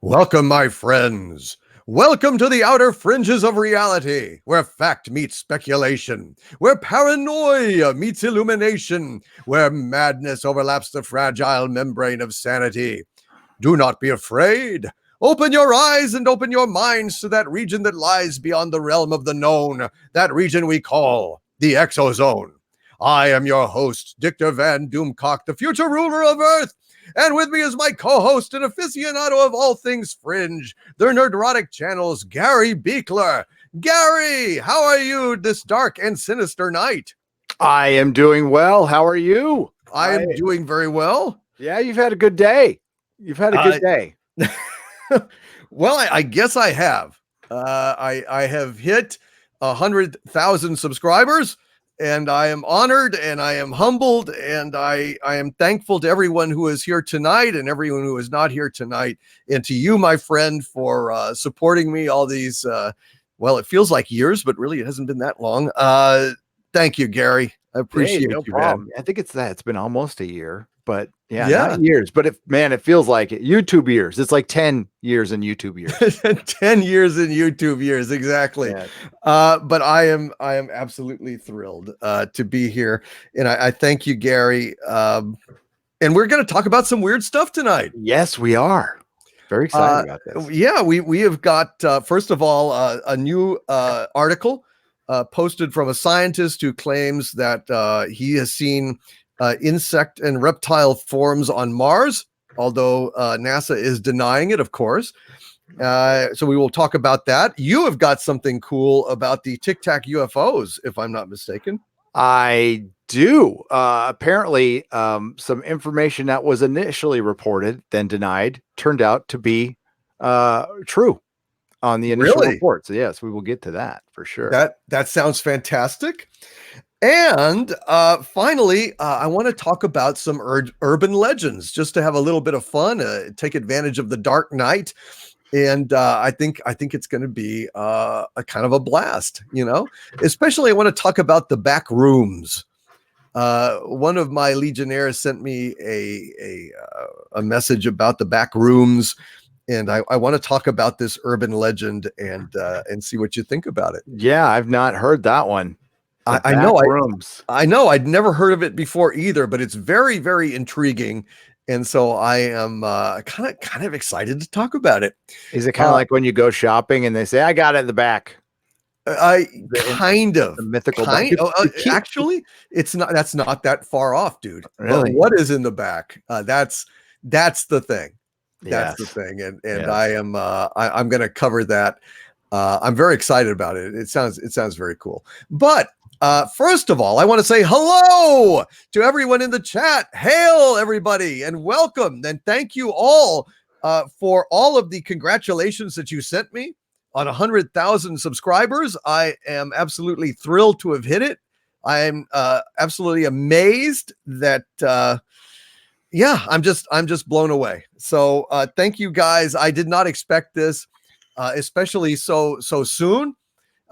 Welcome, my friends. Welcome to the outer fringes of reality, where fact meets speculation, where paranoia meets illumination, where madness overlaps the fragile membrane of sanity. Do not be afraid. Open your eyes and open your minds to that region that lies beyond the realm of the known, that region we call the ExoZone. I am your host, Dictor Van Doomcock, the future ruler of Earth. And with me is my co-host and aficionado of all things fringe, the Nerdrotic Channel's Gary Beekler. Gary, how are you this dark and sinister night? I am doing well. How are you? I am doing very well. Yeah, you've had a good day. You've had a good day. Well, I guess I have. I have hit 100,000 subscribers. And I am honored and I am humbled and I am thankful to everyone who is here tonight and everyone who is not here tonight. And to you, my friend, for supporting me all these, well, it feels like years, but really it hasn't been that long. Thank you, Gary. I appreciate no you, problem. man. I think it's been almost a year, but yeah, Yeah. not years. But it feels like it. YouTube years. It's like 10 years in YouTube years. 10 years in YouTube years, exactly. Yeah. But I am absolutely thrilled to be here. And I thank you, Gary. And we're going to talk about some weird stuff tonight. Yes, we are. Very excited about this. Yeah, we have got, first of all, a new article posted from a scientist who claims that he has seen insect and reptile forms on Mars, although NASA is denying it, of course. So we will talk about that. You have got something cool about the Tic Tac UFOs, if I'm not mistaken. I do. Apparently, some information that was initially reported, then denied, turned out to be true on the initial report. So yes, we will get to that for sure. That sounds fantastic. And finally, I want to talk about some urban legends, just to have a little bit of fun, take advantage of the dark night. And I think it's going to be a kind of a blast, you know. Especially, I want to talk about the back rooms. One of my Legionnaires sent me a message about the back rooms. And I want to talk about this urban legend and see what you think about it. Yeah, I've not heard that one. I know. I know. I'd never heard of it before either, but it's very, very intriguing. And so I am kind of excited to talk about it. Is it kind of like when you go shopping and they say, "I got it in the back"? The mythical. Actually, it's not. That's not that far off, dude. Really? But what is in the back? That's the thing. That's yes. the thing. And yes. I'm going to cover that. I'm very excited about it. It sounds very cool. But first of all, I want to say hello to everyone in the chat. Hail, everybody, and welcome. And thank you all for all of the congratulations that you sent me on 100,000 subscribers. I am absolutely thrilled to have hit it. I am absolutely amazed that, yeah, I'm just blown away. So thank you guys. I did not expect this, especially so soon.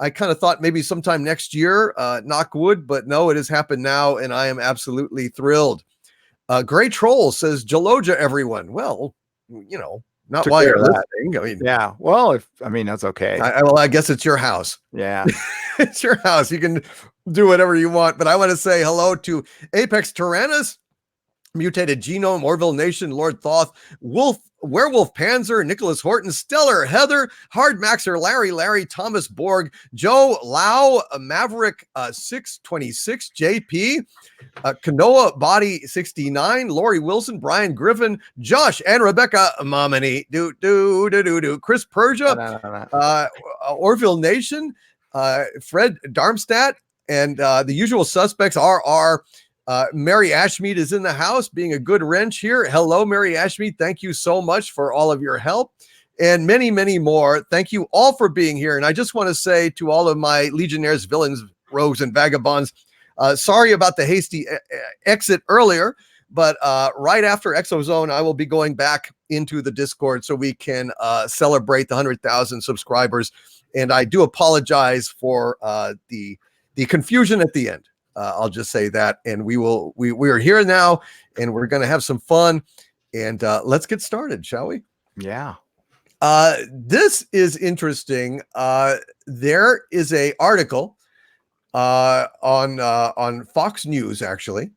I kind of thought maybe sometime next year, knock wood, but no, it has happened now, and I am absolutely thrilled. Gray Troll says, Jaloja, everyone. Well, you know, not while you're listening. I mean, yeah. Well, that's okay. I guess it's your house. Yeah. It's your house. You can do whatever you want, but I want to say hello to Apex Tyrannus, Mutated Genome, Orville Nation, Lord Thoth, Werewolf Panzer, Nicholas Horton, Stellar, Heather, Hard Maxer, Larry, Thomas Borg, Joe Lau, Maverick 626, JP, Kanoa Body 69, Lori Wilson, Brian Griffin, Josh and Rebecca Momini, Chris Persia, Orville Nation, Fred Darmstadt, and the usual suspects are Mary Ashmead is in the house being a good wrench here. Hello, Mary Ashmead. Thank you so much for all of your help and many, many more. Thank you all for being here. And I just want to say to all of my Legionnaires, villains, rogues, and vagabonds, sorry about the hasty exit earlier, but right after ExoZone, I will be going back into the Discord so we can celebrate the 100,000 subscribers. And I do apologize for the confusion at the end. I'll just say that, and we are here now, and we're going to have some fun, and let's get started, shall we? Yeah. This is interesting. There is a article on Fox News, actually,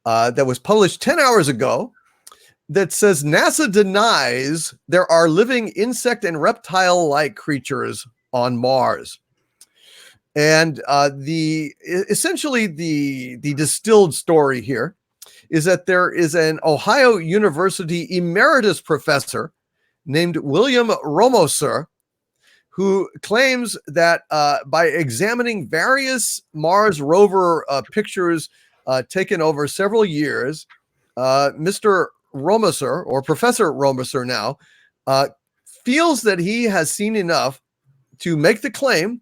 that was published 10 hours ago that says NASA denies there are living insect and reptile-like creatures on Mars. And essentially the distilled story here is that there is an Ohio University emeritus professor named William Romoser, who claims that by examining various Mars rover pictures taken over several years, Mr. Romoser, or Professor Romoser now, feels that he has seen enough to make the claim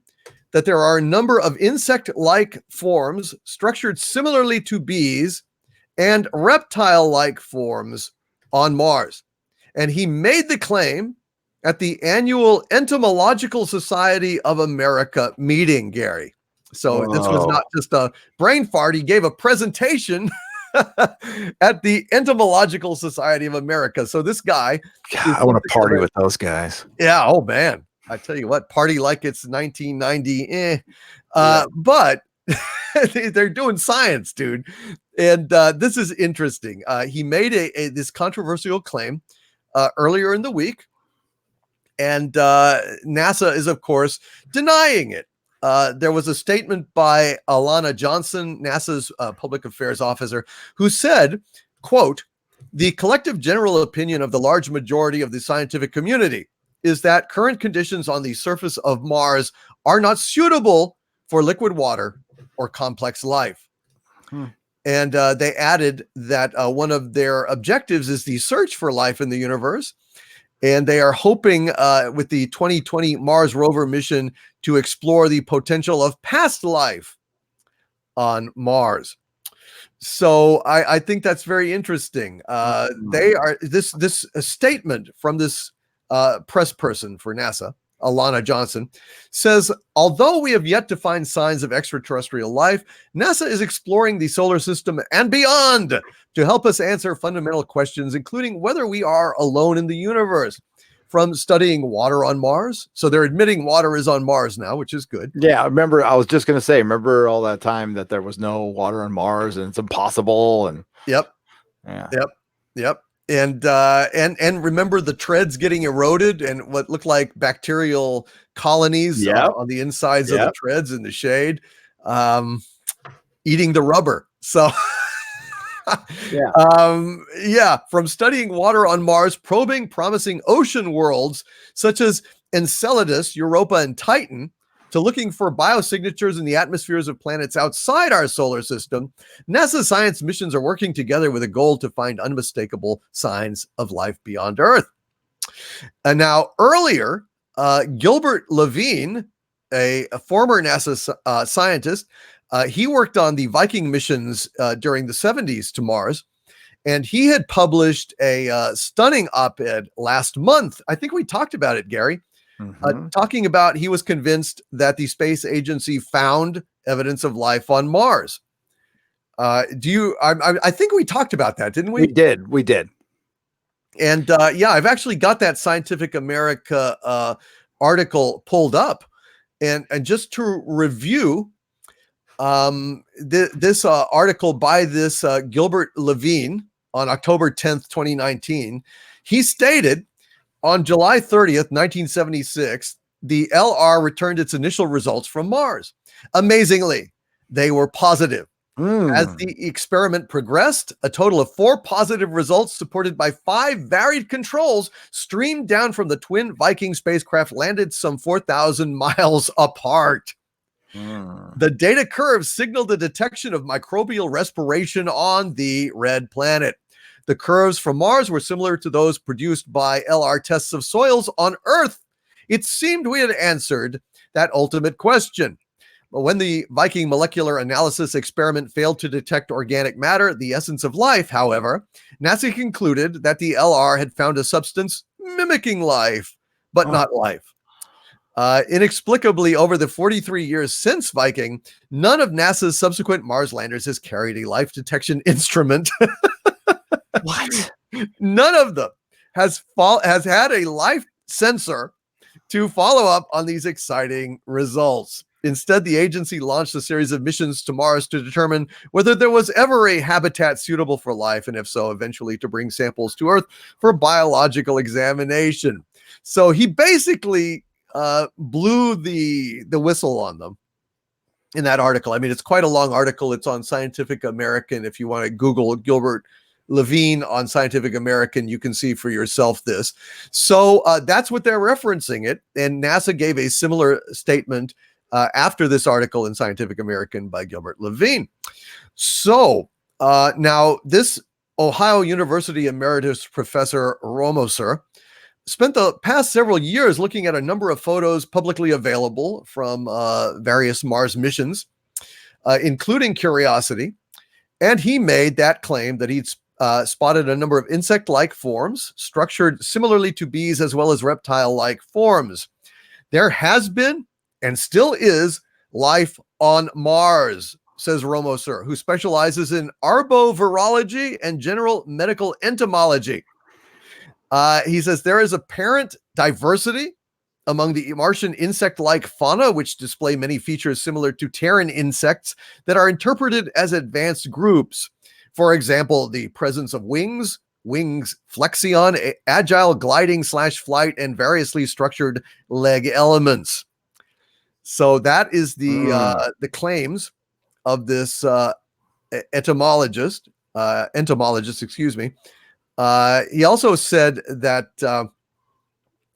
that there are a number of insect-like forms structured similarly to bees and reptile-like forms on Mars. And he made the claim at the annual Entomological Society of America meeting, Gary. So this was not just a brain fart. He gave a presentation at the Entomological Society of America. So this guy, God, I want to party with those guys. Yeah. Oh man, I tell you what, party like it's 1990. Yeah. But they're doing science, dude. And this is interesting. He made this controversial claim earlier in the week, and NASA is, of course, denying it. There was a statement by Alana Johnson, NASA's public affairs officer, who said, quote, "The collective general opinion of the large majority of the scientific community is that current conditions on the surface of Mars are not suitable for liquid water or complex life." And they added that one of their objectives is the search for life in the universe. And they are hoping with the 2020 Mars rover mission to explore the potential of past life on Mars. So I think that's very interesting. They are this statement from this press person for NASA, Alana Johnson, says, although we have yet to find signs of extraterrestrial life, NASA is exploring the solar system and beyond to help us answer fundamental questions, including whether we are alone in the universe. From studying water on Mars. So they're admitting water is on Mars now, which is good. Yeah, remember, I was just going to say, remember all that time that there was no water on Mars and it's impossible. And Yep. And remember the treads getting eroded and what looked like bacterial colonies on the insides of the treads in the shade, eating the rubber. So from studying water on Mars, probing promising ocean worlds such as Enceladus, Europa, and Titan, to looking for biosignatures in the atmospheres of planets outside our solar system, NASA science missions are working together with a goal to find unmistakable signs of life beyond Earth. And now, earlier, Gilbert Levine, a former NASA scientist, he worked on the Viking missions during the 70s to Mars, and he had published a stunning op-ed last month. I think we talked about it, Gary, talking about he was convinced that the space agency found evidence of life on Mars. I think we talked about that, didn't we? We did. And I've actually got that Scientific America article pulled up, and just to review. This article by this Gilbert Levine on October 10th, 2019, he stated on July 30th, 1976, the LR returned its initial results from Mars. Amazingly, they were positive. As the experiment progressed, a total of 4 positive results supported by 5 varied controls streamed down from the twin Viking spacecraft, landed some 4,000 miles apart. The data curves signaled the detection of microbial respiration on the red planet. The curves from Mars were similar to those produced by LR tests of soils on Earth. It seemed we had answered that ultimate question. But when the Viking molecular analysis experiment failed to detect organic matter, the essence of life, however, NASA concluded that the LR had found a substance mimicking life, but not life. Inexplicably, over the 43 years since Viking, none of NASA's subsequent Mars landers has carried a life detection instrument. What? None of them has had a life sensor to follow up on these exciting results. Instead, the agency launched a series of missions to Mars to determine whether there was ever a habitat suitable for life, and if so, eventually to bring samples to Earth for biological examination. So he basically blew the whistle on them in that article. I mean, it's quite a long article. It's on Scientific American. If you want to Google Gilbert Levine on Scientific American, you can see for yourself this. So that's what they're referencing it. And NASA gave a similar statement after this article in Scientific American by Gilbert Levine. So now this Ohio University emeritus professor Romoser spent the past several years looking at a number of photos publicly available from various Mars missions, including Curiosity. And he made that claim that he'd spotted a number of insect-like forms structured similarly to bees as well as reptile-like forms. There has been and still is life on Mars, says Romoser, who specializes in arbovirology and general medical entomology. He says there is apparent diversity among the Martian insect-like fauna, which display many features similar to Terran insects that are interpreted as advanced groups. For example, the presence of wings flexion, agile gliding / flight, and variously structured leg elements. So that is the claims of this entomologist, excuse me. He also said that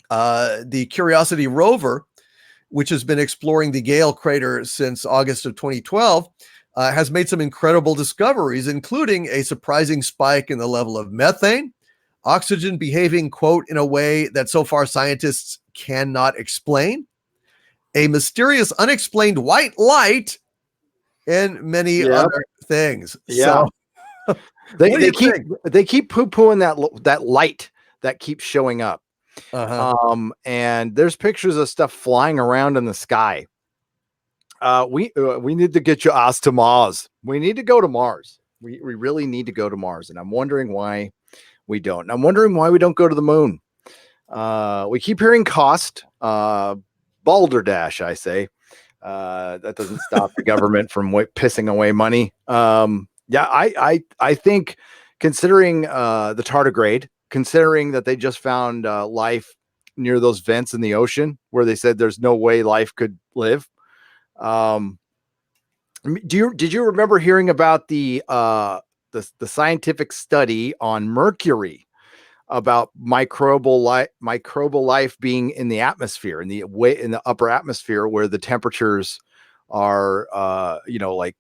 the Curiosity rover, which has been exploring the Gale crater since August of 2012, has made some incredible discoveries, including a surprising spike in the level of methane, oxygen behaving, quote, in a way that so far scientists cannot explain, a mysterious unexplained white light, and many other things. Yeah. So they keep poo-pooing that light that keeps showing up. And there's pictures of stuff flying around in the sky. We need to get your ass to Mars. We need to go to Mars. We really need to go to Mars. And I'm wondering why we don't. And I'm wondering why we don't go to the moon. We keep hearing cost, balderdash, I say. That doesn't stop the government from pissing away money. Yeah, I think considering the tardigrade, considering that they just found life near those vents in the ocean where they said there's no way life could live. Did you remember hearing about the scientific study on Mercury about microbial life being in the atmosphere, in the upper atmosphere, where the temperatures are like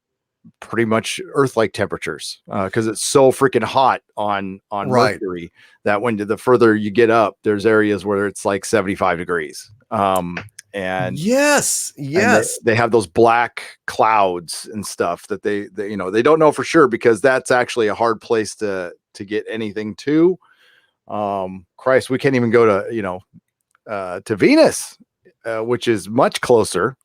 pretty much Earth-like temperatures, because it's so freaking hot on Mercury that when the further you get up, there's areas where it's like 75 degrees. And yes, and they have those black clouds and stuff that they they don't know for sure, because that's actually a hard place to get anything to. Christ, we can't even go to Venus, which is much closer.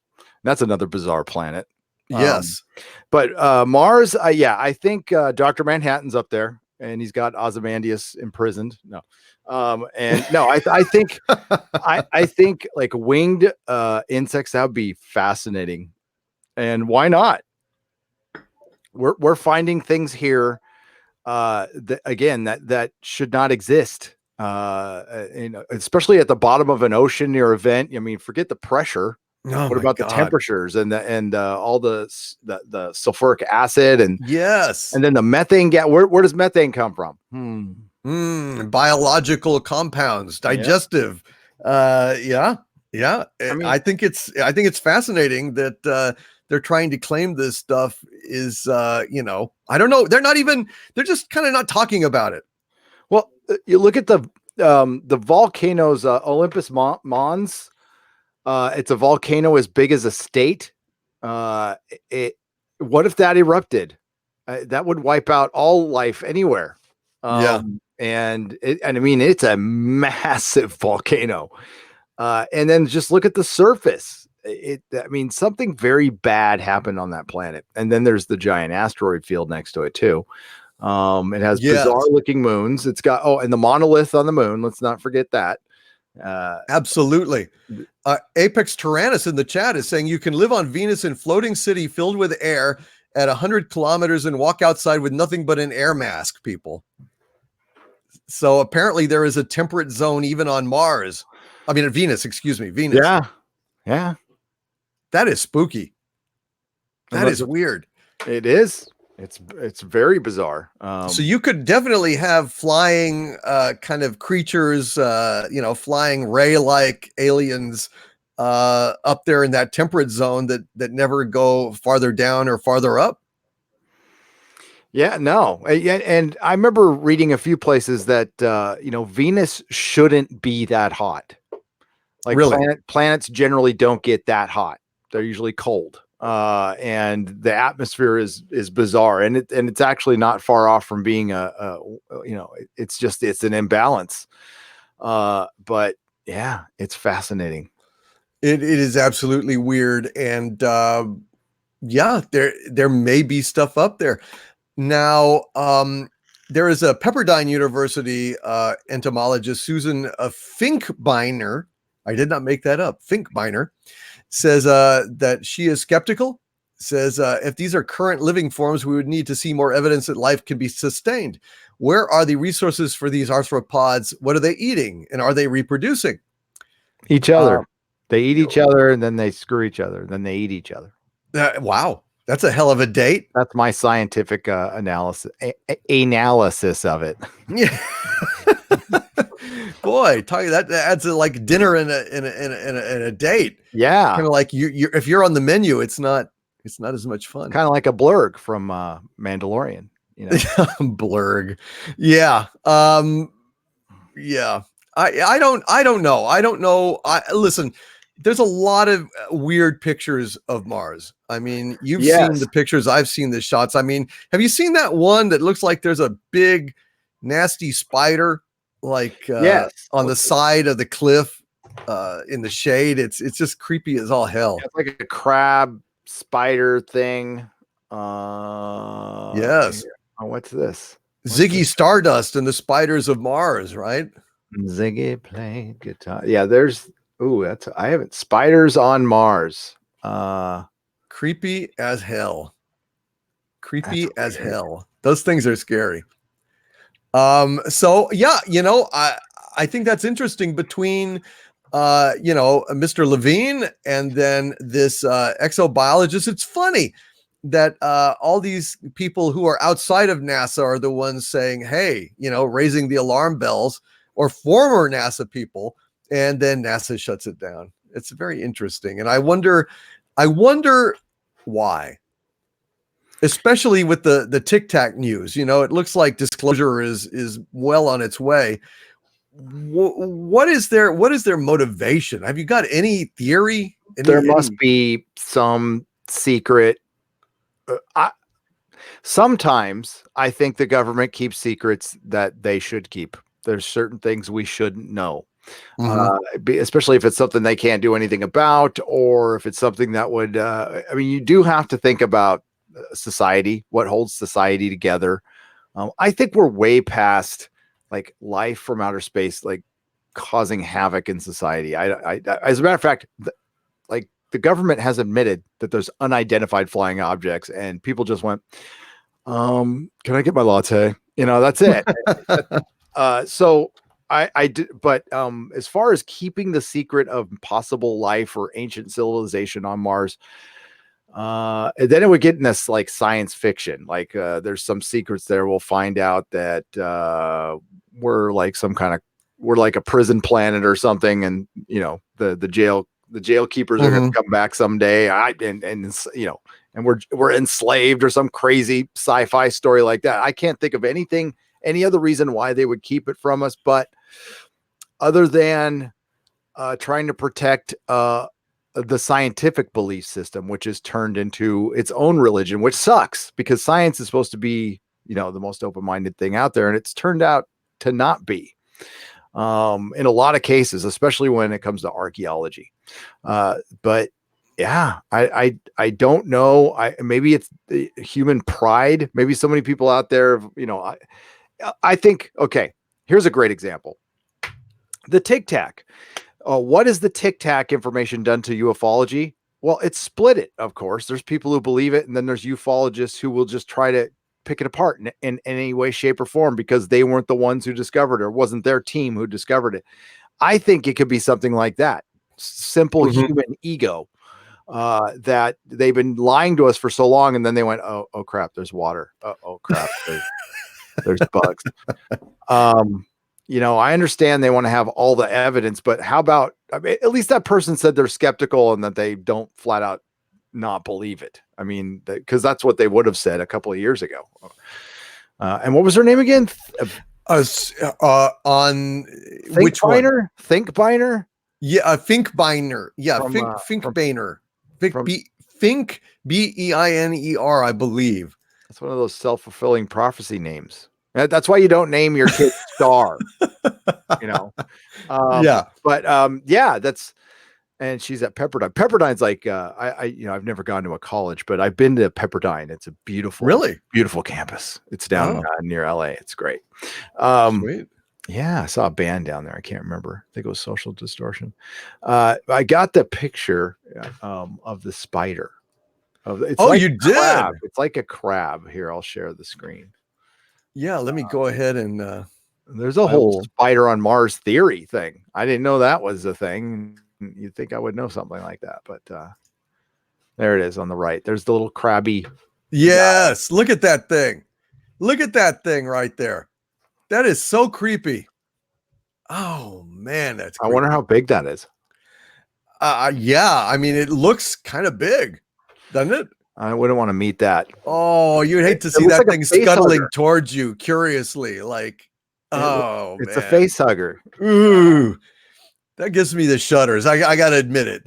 That's another bizarre planet. Yes. But Mars, I think Dr. Manhattan's up there, and he's got Ozymandias imprisoned. No. And no, I think I think like winged insects, that would be fascinating. And why not? We're finding things here that should not exist. Especially at the bottom of an ocean near a vent. I mean, forget the pressure. What about the temperatures and all the sulfuric acid and then the methane gas? Where does methane come from? Biological compounds, digestive. I mean, I think it's fascinating that they're trying to claim this stuff is I don't know. They're just kind of not talking about it. Well, you look at the volcanoes, Olympus Mons. It's a volcano as big as a state. What if that erupted? That would wipe out all life anywhere. And I mean, it's a massive volcano. And then just look at the surface. I mean, something very bad happened on that planet. And then there's the giant asteroid field next to it too. It has bizarre looking moons. It's got, and the monolith on the moon. Let's not forget that. Absolutely. Apex Tyrannus in the chat is saying you can live on Venus in floating city filled with air at 100 kilometers and walk outside with nothing but an air mask, people. So apparently there is a temperate zone even on Mars. I mean, at Venus, excuse me, Venus. Yeah. Yeah. That is spooky. That is weird. It is. It's very bizarre. So you could definitely have flying kind of creatures, flying ray-like aliens up there in that temperate zone that never go farther down or farther up. Yeah, no. And I remember reading a few places that Venus shouldn't be that hot. Like really? Planets generally don't get that hot. They're usually cold. And the atmosphere is bizarre, and it's actually not far off from being it's an imbalance. But yeah, it's fascinating. It is absolutely weird, and there may be stuff up there. Now, there is a Pepperdine University entomologist, Susan Finkbeiner. I did not make that up. Finkbeiner says that she is skeptical. Says if these are current living forms, we would need to see more evidence that life can be sustained. Where are the resources for these arthropods? What are they eating? And are they reproducing? Each other. They eat each other, and then they screw each other. Then they eat each other. Wow. That's a hell of a date. That's my scientific analysis of it. Yeah. Boy, tell you that adds to like dinner in a date. Yeah. Kind of like you if you're on the menu, it's not as much fun. Kind of like a blurg from Mandalorian, Blurg. Yeah. Yeah. I don't know. Listen, there's a lot of weird pictures of Mars. I mean, you've seen the pictures. I've seen the shots. I mean, have you seen that one that looks like there's a big, nasty spider, like on the side of the cliff in the shade? It's just creepy as all hell. It's like a crab spider thing. Yes. Oh, what's this? Ziggy Stardust and the Spiders of Mars, right? Ziggy played guitar. Yeah, I haven't. Spiders on Mars. Creepy as hell. Creepy as hell. Those things are scary. So yeah, I think that's interesting between Mr. Levine and then this exobiologist. It's funny that all these people who are outside of NASA are the ones saying, hey, raising the alarm bells, or former NASA people, and then NASA shuts it down. It's very interesting. And I wonder why, especially with the Tic Tac news. It looks like disclosure is well on its way. What is their motivation? Have you got any theory? There must be some secret. Sometimes I think the government keeps secrets that they should keep. There's certain things we shouldn't know, especially if it's something they can't do anything about, or if it's something that would, you do have to think about society, what holds society together. I think we're way past like life from outer space, like causing havoc in society. As a matter of fact, the government has admitted that there's unidentified flying objects, and people just went, can I get my latte? That's it. So I did, but as far as keeping the secret of possible life or ancient civilization on Mars, and then it would get in this like science fiction, like there's some secrets there. We'll find out that we're like we're like a prison planet or something, and the jail keepers are going to come back someday. And we're enslaved, or some crazy sci-fi story like that. I can't think of any other reason why they would keep it from us, but other than trying to protect the scientific belief system, which is turned into its own religion, which sucks because science is supposed to be, the most open-minded thing out there. And it's turned out to not be in a lot of cases, especially when it comes to archaeology. But yeah, I don't know. Maybe it's the human pride. Maybe so many people out there, I think, okay, here's a great example. The Tic Tac. What is the Tic Tac information done to ufology? Well, it's split it, of course. There's people who believe it, and then there's ufologists who will just try to pick it apart in any way, shape, or form because they weren't the ones who discovered it, or wasn't their team who discovered it. I think it could be something like that. Simple human ego that they've been lying to us for so long, and then they went, oh crap, there's water. Oh crap, there's bugs. I understand they want to have all the evidence, but how about, I mean, at least that person said they're skeptical and that they don't flat out not believe it. I mean, because that's what they would have said a couple of years ago. And what was her name again? On Think which Biner? one? Think Biner? Yeah, Finkbeiner. Yeah, Finkbeiner. Fink Beiner, I believe. That's one of those self-fulfilling prophecy names. That's why you don't name your kid Star. Yeah. But that's, and she's at Pepperdine. Pepperdine's like I've never gone to a college, but I've been to Pepperdine. It's a beautiful campus. It's down near LA. It's great. Sweet. Yeah, I saw a band down there. I can't remember. I think it was Social Distortion. I got the picture of the spider. You did? Crab. It's like a crab. Here, I'll share the screen. Yeah, let me go ahead and there's a whole spider on Mars theory thing. I didn't know that was a thing. You'd think I would know something like that, but there it is on the right. There's the little crabby. Yes, guy. Look at that thing. Look at that thing right there. That is so creepy. Oh man, that's creepy. I wonder how big that is. Yeah, I mean, it looks kind of big, doesn't it? I wouldn't want to meet that. Oh, you'd hate to see that thing scuttling towards you curiously, like, it's a face hugger. Ooh, that gives me the shudders. I gotta admit it.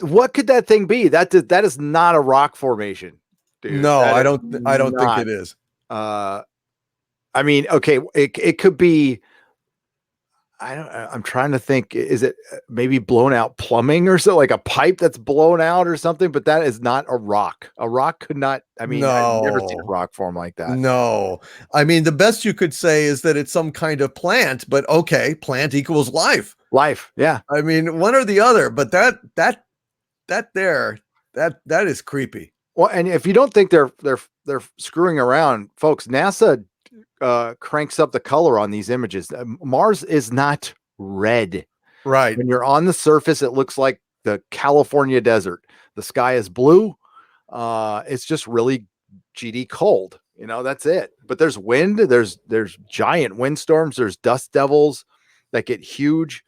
What could that thing be? That is not a rock formation, dude. No, I don't think it is. I mean, okay, it could be. I'm trying to think. Is it maybe blown out plumbing or so, like a pipe that's blown out or something? But that is not a rock. A rock could not. I mean, I've never seen a rock form like that. No, I mean, the best you could say is that it's some kind of plant. But okay, plant equals life. Life, yeah. I mean, one or the other. But that is creepy. Well, and if you don't think they're screwing around, folks, NASA cranks up the color on these images. Mars is not red. Right. When you're on the surface, it looks like the California desert. The sky is blue. It's just really GD cold. That's it. But there's wind. There's giant windstorms. There's dust devils that get huge.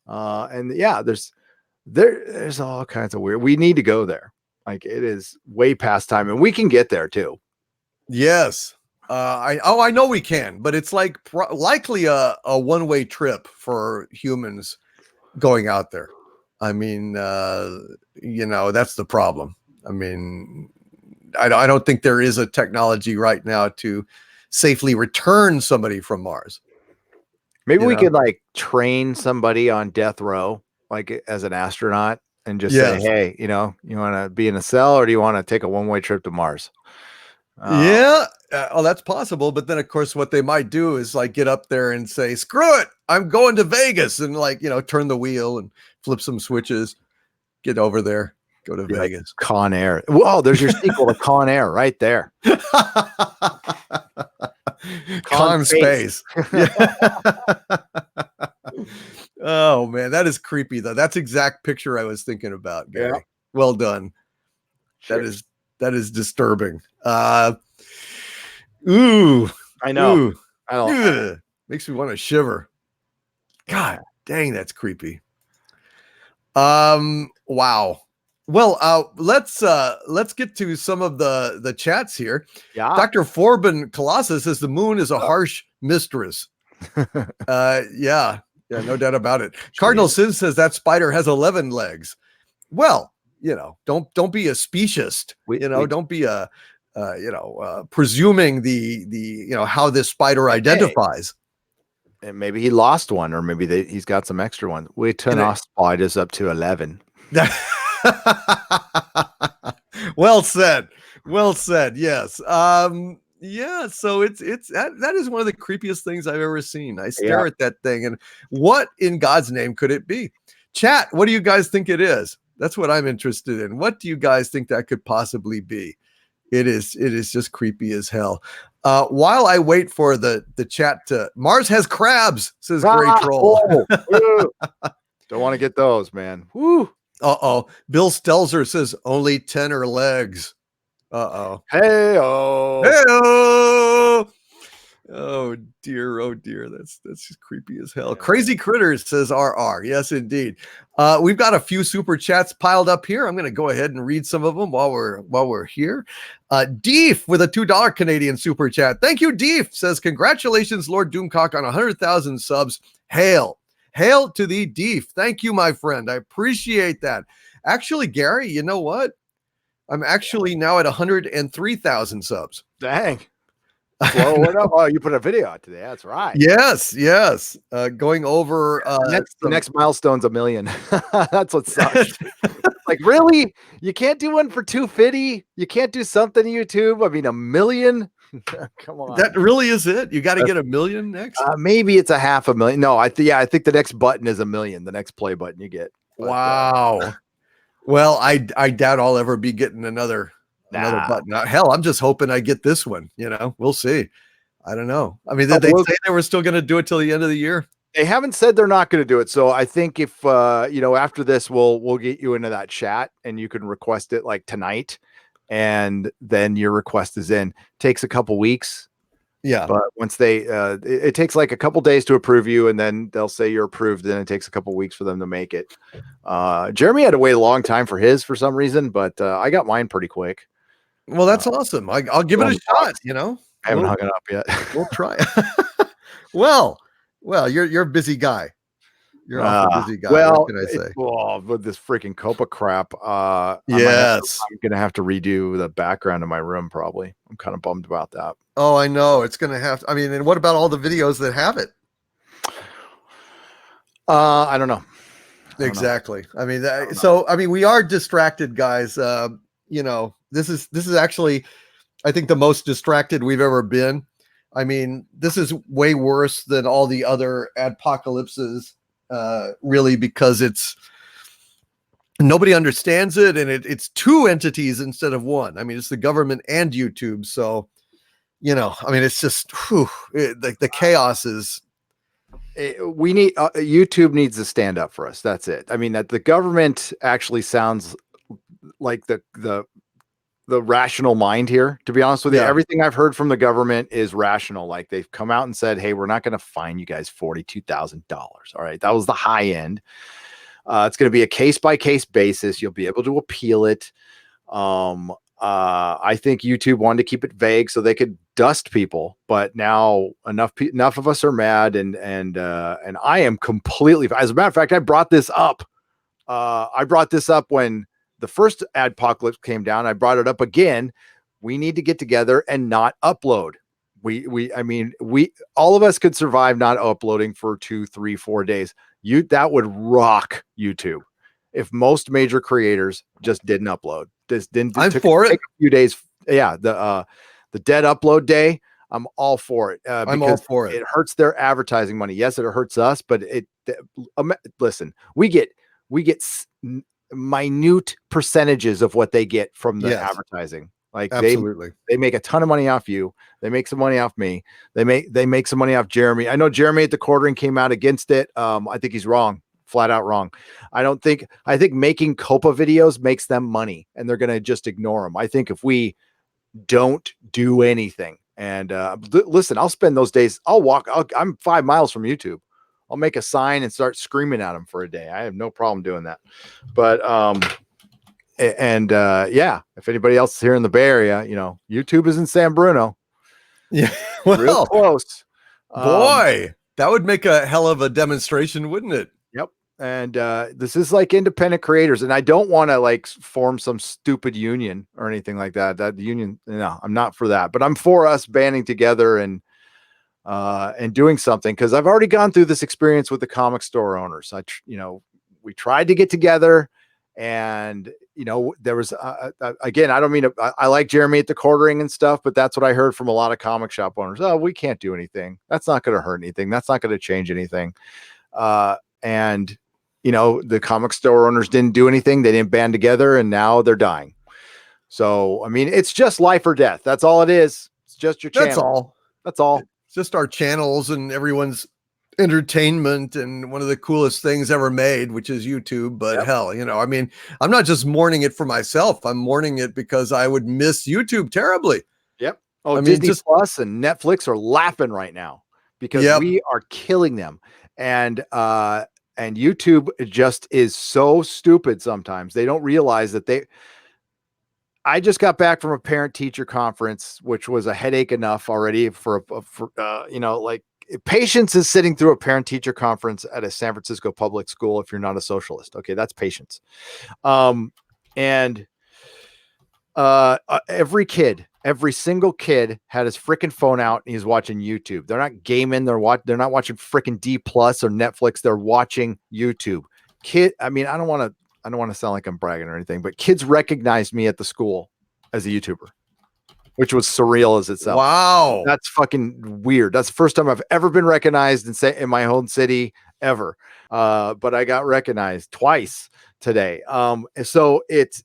And yeah, there's all kinds of weird. We need to go there. Like, it is way past time, and we can get there too. Yes. I know we can, but it's like likely a one-way trip for humans going out there. I mean, that's the problem. I mean, I don't think there is a technology right now to safely return somebody from Mars. Maybe we could like train somebody on death row, like as an astronaut, and just say, hey, you want to be in a cell, or do you want to take a one-way trip to Mars? That's possible. But then, of course, what they might do is like get up there and say, screw it, I'm going to Vegas, and like, turn the wheel and flip some switches, get over there, go to Vegas. Like Con Air. Whoa, there's your sequel to Con Air right there. Con Space. Oh man, that is creepy though. That's exact picture I was thinking about, Gary. Yeah. Well done. Sure. That is disturbing. Ooh, I know. Ooh, I don't. Makes me want to shiver. God dang, that's creepy. Wow. Well, let's get to some of the chats here. Yeah. Dr. Forbin Colossus says the moon is a harsh mistress. Yeah, no doubt about it. Cardinal Sin says that spider has 11 legs. Well, don't be a speciesist. Don't be presuming the how this spider identifies. And maybe he lost one, or maybe he's got some extra ones. We turn our spiders up to 11. Well said. Yes. Yeah, so it's that is one of the creepiest things I've ever seen. I Yeah. stare at that thing and what in God's name could it be? Chat, what do you guys think it is? That's what I'm interested in. What do you guys think that could possibly be? It is just creepy as hell. While I wait for the chat to Mars has crabs, says Gray Troll. Don't want to get those, man. Woo. Uh-oh. Bill Stelzer says only tenor legs. Uh-oh. Hey-oh. Hey-oh. Oh dear, that's just creepy as hell. Crazy Critters says RR. Yes, indeed. We've got a few super chats piled up here. I'm going to go ahead and read some of them while we're here. Deef with a $2 Canadian super chat. Thank you, Deef. Says congratulations, Lord Doomcock, on 100,000 subs. Hail to thee, Deef. Thank you, my friend. I appreciate that. Actually, Gary, you know what? I'm actually now at 103,000 subs. Dang. Oh, you put a video out today. That's right. Yes. Going over the next milestone's 1 million. That's what sucks. Like, really? You can't do one for 250? You can't do something YouTube? I mean, 1 million? Come on. That really is it. You got to get 1 million next. Maybe it's 500,000. No, I think the next button is 1 million. The next play button you get. But, wow. Well, I doubt I'll ever be getting another button. Hell, I'm just hoping I get this one. We'll see. I don't know. I mean, did they say they were still going to do it till the end of the year? They haven't said they're not going to do it. So I think if after this, we'll get you into that chat and you can request it like tonight, and then your request is in. Takes a couple weeks. Yeah, but once they it takes like a couple days to approve you, and then they'll say you're approved. Then it takes a couple weeks for them to make it. Jeremy had to wait a long time for his for some reason, but I got mine pretty quick. Well, that's awesome. I'll give it a shot. I haven't hung it up yet. We'll try. Well, you're a busy guy. You're a busy guy. Well, what can I say? With this freaking Copa crap, yes, I'm gonna have to redo the background of my room. Probably. I'm kind of bummed about that. Oh, I know. It's gonna have to. I mean, and what about all the videos that have it? I don't know. Exactly. I mean, we are distracted, guys. This is actually, I think, the most distracted we've ever been. I mean, this is way worse than all the other adpocalypses, really, because nobody understands it, and it's two entities instead of one. I mean, it's the government and YouTube. So, I mean, it's just the chaos is. We need YouTube needs to stand up for us. That's it. I mean, that the government actually sounds like the rational mind here, to be honest with you. Everything I've heard from the government is rational. Like, they've come out and said, hey, we're not going to fine you guys $42,000. All right. That was the high end. It's going to be a case-by-case basis. You'll be able to appeal it. I think YouTube wanted to keep it vague so they could dust people, but now enough of us are mad, and I am completely. As a matter of fact, I brought this up. When the first adpocalypse came down. I brought it up again. We need to get together and not upload. We all of us could survive not uploading for 2, 3, 4 days. That would rock YouTube if most major creators just didn't upload. I'm for it. A few days. Yeah. The dead upload day. I'm all for it. I'm all for it. It hurts their advertising money. Yes, it hurts us, but listen, we get minute percentages of what they get from the advertising. Like, absolutely, they make a ton of money off you. They make some money off me. They make some money off Jeremy. I know Jeremy at the quartering came out against it. I think he's wrong. Flat out wrong. I think making Copa videos makes them money, and they're going to just ignore them. I think if we don't do anything, and listen, I'll spend those days. I'm 5 miles from YouTube. I'll make a sign and start screaming at them for a day. I have no problem doing that. But if anybody else is here in the Bay Area, YouTube is in San Bruno. Yeah, well, real close. Boy, that would make a hell of a demonstration, wouldn't it? Yep. And this is like independent creators, and I don't want to like form some stupid union or anything like that. That union, no, I'm not for that. But I'm for us banding together and doing something, because I've already gone through this experience with the comic store owners. We tried to get together, and there was again, I don't mean I like Jeremy at the quartering and stuff, but that's what I heard from a lot of comic shop owners. Oh, we can't do anything. That's not going to hurt anything. That's not going to change anything. And the comic store owners didn't do anything. They didn't band together, and now they're dying. So, I mean, it's just life or death. That's all it is. It's just your channel. That's all. That's all. It's just our channels and everyone's entertainment and one of the coolest things ever made, which is YouTube. But hell, I mean, I'm not just mourning it for myself. I'm mourning it because I would miss YouTube terribly. Yep. Oh, I mean, Disney Plus and Netflix are laughing right now because we are killing them. And YouTube just is so stupid sometimes. They don't realize that I just got back from a parent teacher conference, which was a headache enough already for like patience is sitting through a parent teacher conference at a San Francisco public school. If you're not a socialist, okay, that's patience. Every single kid had his freaking phone out and he's watching YouTube. They're not gaming. They're not watching freaking D Plus or Netflix. They're watching YouTube. I mean, I don't want to sound like I'm bragging or anything, but kids recognized me at the school as a YouTuber, which was surreal as itself. Wow. That's fucking weird. That's the first time I've ever been recognized in my home city ever. But I got recognized twice today. So it's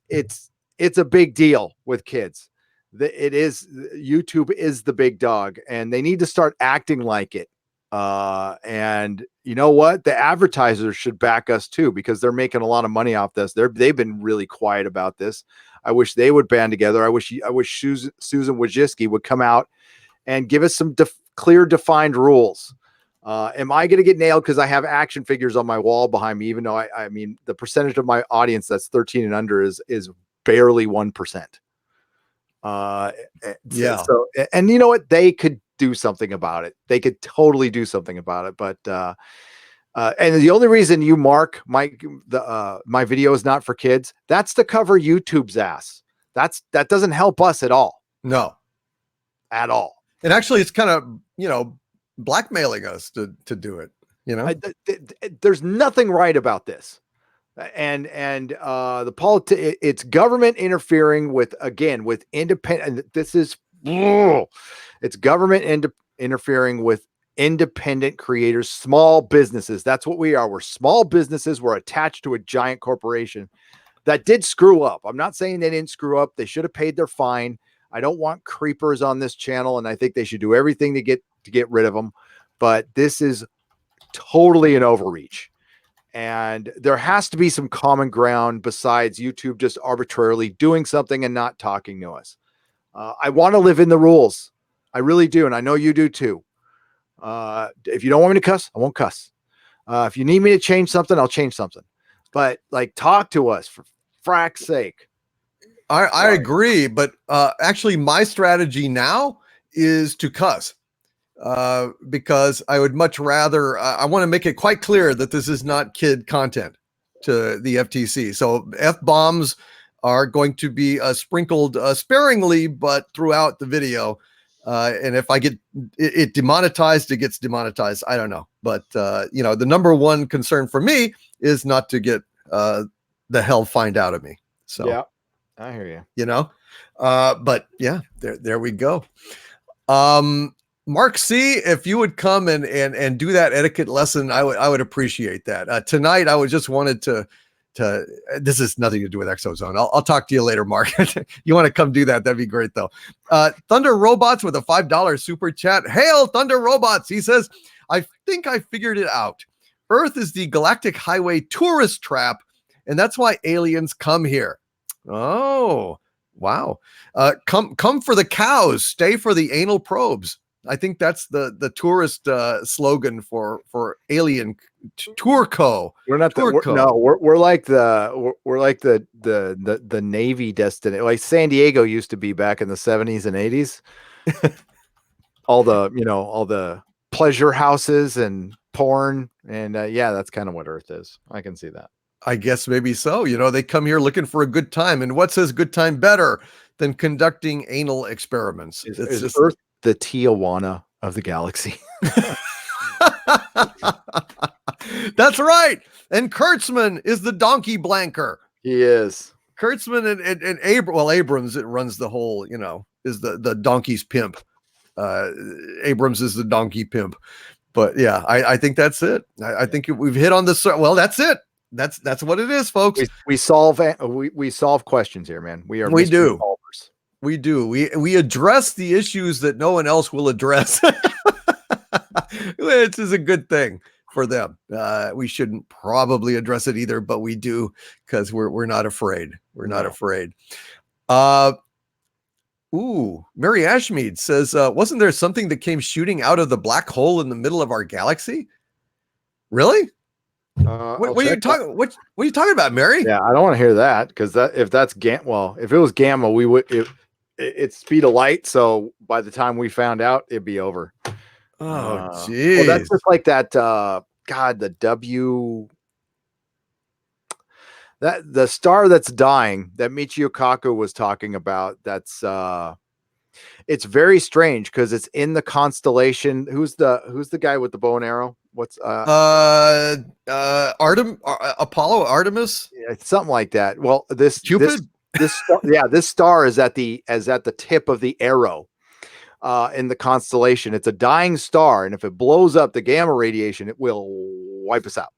a big deal with kids. YouTube is the big dog and they need to start acting like it. And you know what? The advertisers should back us too, because they're making a lot of money off this. They've been really quiet about this. I wish they would band together. I wish Susan Wojcicki would come out and give us some clear, defined rules. Am I going to get nailed because I have action figures on my wall behind me, even though I mean, the percentage of my audience that's 13 and under is barely 1%. So, and you know what? They could do something about it. They could totally do something about it. But, and the only reason you mark my video is not for kids, that's to cover YouTube's ass. That doesn't help us at all. No, at all. And actually it's kind of, blackmailing us to do it, there's nothing right about this. And it's government interfering with independent. It's government interfering with independent creators, small businesses. That's what we are. We're small businesses. We're attached to a giant corporation that did screw up. I'm not saying they didn't screw up. They should have paid their fine. I don't want creepers on this channel, and I think they should do everything to get rid of them. But this is totally an overreach. And there has to be some common ground besides YouTube just arbitrarily doing something and not talking to us. I want to live in the rules. I really do. And I know you do too. If you don't want me to cuss, I won't cuss. If you need me to change something, I'll change something. But talk to us for frack's sake. I agree. But actually my strategy now is to cuss. Because I would much rather, I want to make it quite clear that this is not kid content to the FTC. So F-bombs are going to be sprinkled sparingly, but throughout the video. And if I get it demonetized, it gets demonetized. I don't know. But, the number one concern for me is not to get the hell find out of me. So yeah, I hear you. But yeah, there we go. Mark C, if you would come and do that etiquette lesson, I would appreciate that. Tonight, I just wanted to this has nothing to do with ExoZone. I'll talk to you later, Mark. You want to come do that? That'd be great, though. Thunder Robots with a $5 super chat. Hail, Thunder Robots. He says, I think I figured it out. Earth is the galactic highway tourist trap, and that's why aliens come here. Oh, wow. Come for the cows, stay for the anal probes. I think that's the tourist slogan for Alien Tour Co. We're not we're like the Navy destination, like San Diego used to be back in the 70s and 80s. all the pleasure houses and porn, and that's kind of what Earth is. I can see that. I guess maybe so. They come here looking for a good time, and what says good time better than conducting anal experiments? It's just Earth, the Tijuana of the galaxy. That's right. And Kurtzman is the donkey blanker. He is. Kurtzman and Abrams, it runs the whole, is the donkey's pimp. Abrams is the donkey pimp. But yeah, I think that's it. I think we've hit on this. Well, that's it. That's what it is, folks. We solve questions here, man. We are mystery solvers. We do. We address the issues that no one else will address, which is a good thing for them. We shouldn't probably address it either, but we do because we're not afraid. We're not afraid. Mary Ashmead says, wasn't there something that came shooting out of the black hole in the middle of our galaxy? Really? What are you talking? What are you talking about, Mary? Yeah, I don't want to hear that because if it was gamma, we would it's speed of light. So by the time we found out, it'd be over. Oh, geez. Well, that's just like that. The star that's dying that Michio Kaku was talking about. That's it's very strange because it's in the constellation. Who's the guy with the bow and arrow? What's Apollo, Artemis? Yeah, it's something like that. Well, Cupid? This star is at the tip of the arrow in the constellation. It's a dying star, and if it blows up, the gamma radiation, it will wipe us out.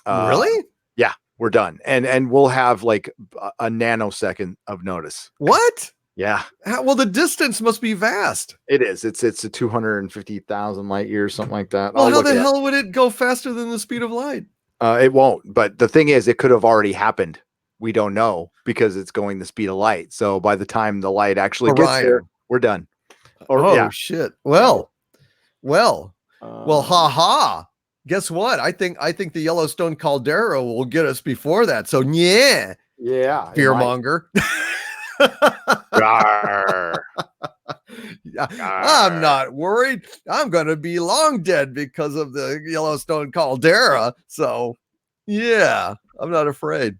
Really? Yeah, we're done. And we'll have like a nanosecond of notice. What? Yeah. Well, the distance must be vast. It is. It's a 250,000 light years, something like that. Well, how the hell would it go faster than the speed of light? It won't. But the thing is, it could have already happened. We don't know because it's going the speed of light. So by the time the light actually gets there, we're done. Shit. Well, ha. Guess what? I think the Yellowstone caldera will get us before that. So yeah, fearmonger. I'm not worried. I'm going to be long dead because of the Yellowstone caldera. So yeah, I'm not afraid.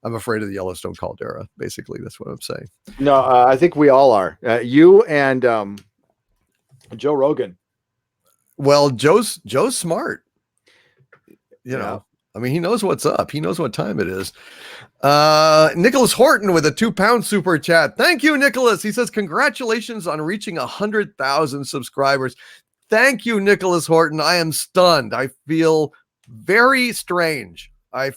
I'm afraid of the Yellowstone caldera. Basically, that's what I'm saying. No, I think we all are. You and Joe Rogan. Well, Joe's smart. You know, I mean, he knows what's up. He knows what time it is. Nicholas Horton with a £2 super chat. Thank you, Nicholas. He says, congratulations on reaching 100,000 subscribers. Thank you, Nicholas Horton. I am stunned. I feel very strange. I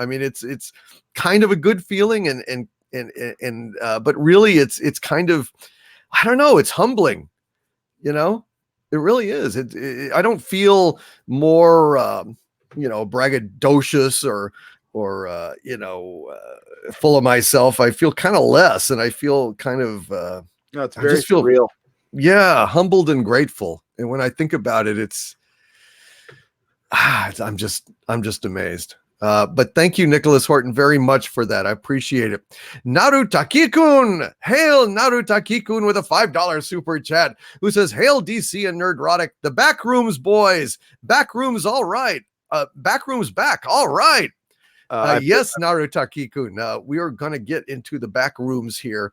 mean, it's kind of a good feeling but really it's kind of, I don't know, it's humbling, it really is. I don't feel more, braggadocious or full of myself. I feel kind of less, and I feel kind of, no, it's very real. Yeah. Humbled and grateful. And when I think about it, I'm just amazed. But thank you, Nicholas Horton, very much for that. I appreciate it. Narutaki-kun. Hail Narutaki-kun with a $5 super chat, who says, hail DC and Nerdrotic. The Backrooms boys. Backrooms all right. Backrooms back. All right. Yes, Narutaki-kun. We are going to get into the back rooms here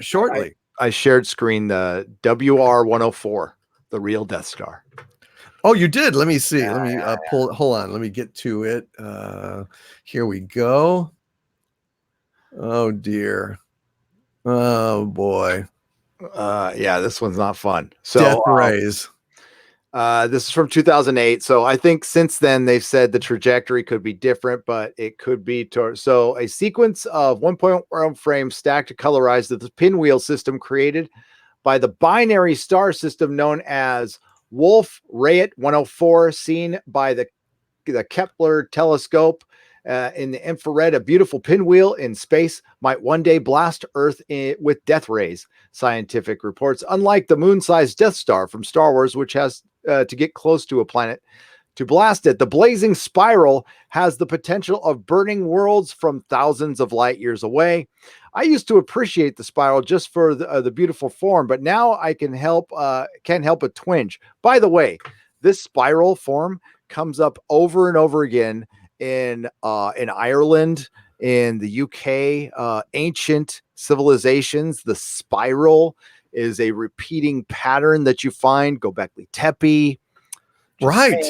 shortly. I shared screen the WR-104, the real Death Star. Oh, you did? Let me see. Let me pull. Hold on. Let me get to it. Here we go. Oh, dear. Oh, boy. This one's not fun. So, Death rays. This is from 2008. So I think since then they've said the trajectory could be different, but it could be so a sequence of 1.1 frames stacked to colorize the pinwheel system created by the binary star system known as Wolf-Rayet 104, seen by the Kepler telescope in the infrared. A beautiful pinwheel in space might one day blast Earth with death rays, scientific reports. Unlike the moon-sized Death Star from Star Wars, which has to get close to a planet to blast it, the blazing spiral has the potential of burning worlds from thousands of light years away. I used to appreciate the spiral just for the beautiful form, but now I can't help but twinge. By the way, this spiral form comes up over and over again in Ireland, in the UK, ancient civilizations. The spiral is a repeating pattern that you find. Göbekli Tepe, right?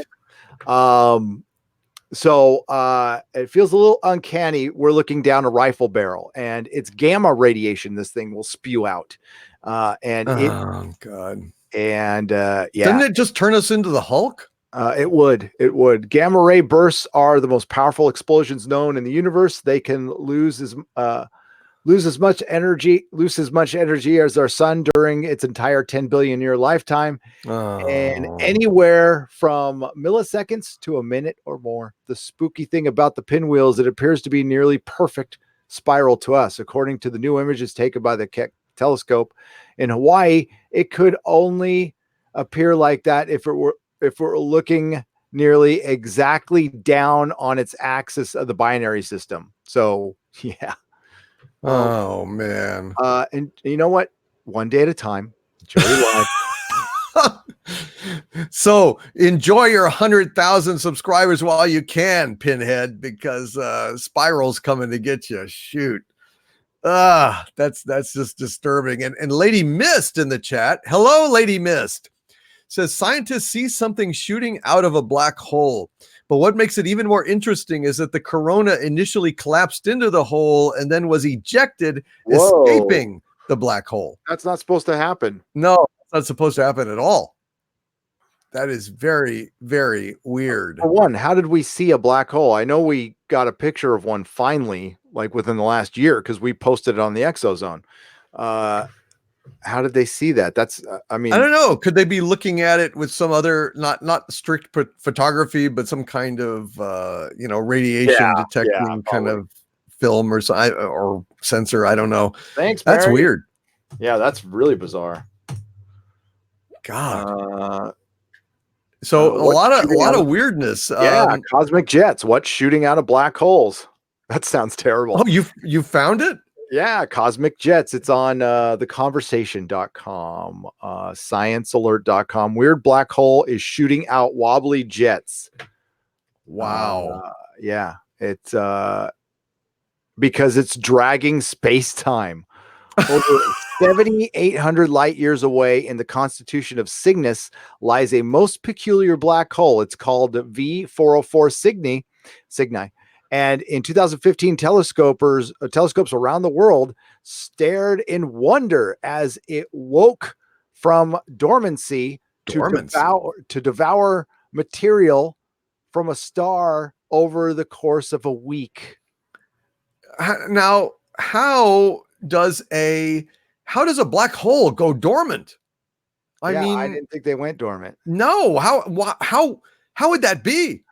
So it feels a little uncanny. We're looking down a rifle barrel, and it's gamma radiation this thing will spew out. And it Oh God. and Doesn't yeah, it just turn us into the Hulk? it would. It would. Gamma ray bursts are the most powerful explosions known in the universe. They can lose as much energy as our sun during its entire 10 billion year lifetime, and Oh. anywhere from milliseconds to a minute or more. The spooky thing about the pinwheels, it appears to be nearly perfect spiral to us. According to the new images taken by the Keck telescope in Hawaii, it could only appear like that if we're looking nearly exactly down on its axis of the binary system. So yeah. Um, Oh man. and you know what? One day at a time. Joey Live. So enjoy your 100,000 subscribers while you can, Pinhead, because Spiral's coming to get you. Shoot. That's just disturbing. And Lady Mist in the chat. Hello, Lady Mist. Says scientists see something shooting out of a black hole. But what makes it even more interesting is that the corona initially collapsed into the hole and then was ejected, escaping the black hole. That's not supposed to happen. No, it's not supposed to happen at all. That is very, very weird. For one, how did we see a black hole? I know we got a picture of one finally, like within the last year, because we posted it on the ExoZone. How did they see that? That's, I mean, I don't know. Could they be looking at it with some other, not strict photography, but some kind of, radiation detecting kind of film or sensor? I don't know. Thanks, That's Mary. weird. Yeah, that's really bizarre. God. So a lot of weirdness. Cosmic jets. What's shooting out of black holes? That sounds terrible. Oh, you found it? Yeah, cosmic jets. It's on theconversation.com, sciencealert.com. Weird black hole is shooting out wobbly jets. Wow. Yeah, it's because it's dragging space-time. Over 7,800 light years away in the constitution of Cygnus lies a most peculiar black hole. It's called V404 Cygni. And in 2015, telescopes around the world stared in wonder as it woke from dormancy. To devour material from a star over the course of a week. Now, how does a black hole go dormant? I didn't think they went dormant. No, how would that be?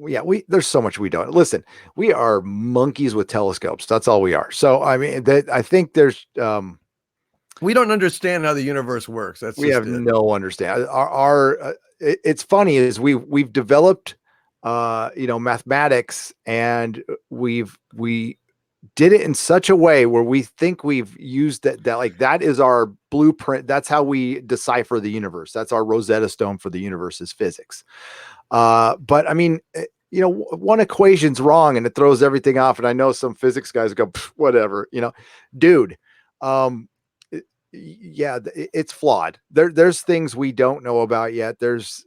Yeah, there's so much we don't listen. We are monkeys with telescopes. That's all we are. So I mean, I think there's we don't understand how the universe works. We have no understanding. It's funny is we've developed mathematics, and we did it in such a way where we think we've used that is our blueprint. That's how we decipher the universe. That's our Rosetta Stone for the universe is physics. But I mean, one equation's wrong and it throws everything off. And I know some physics guys go, whatever, dude. It's flawed. There's things we don't know about yet. There's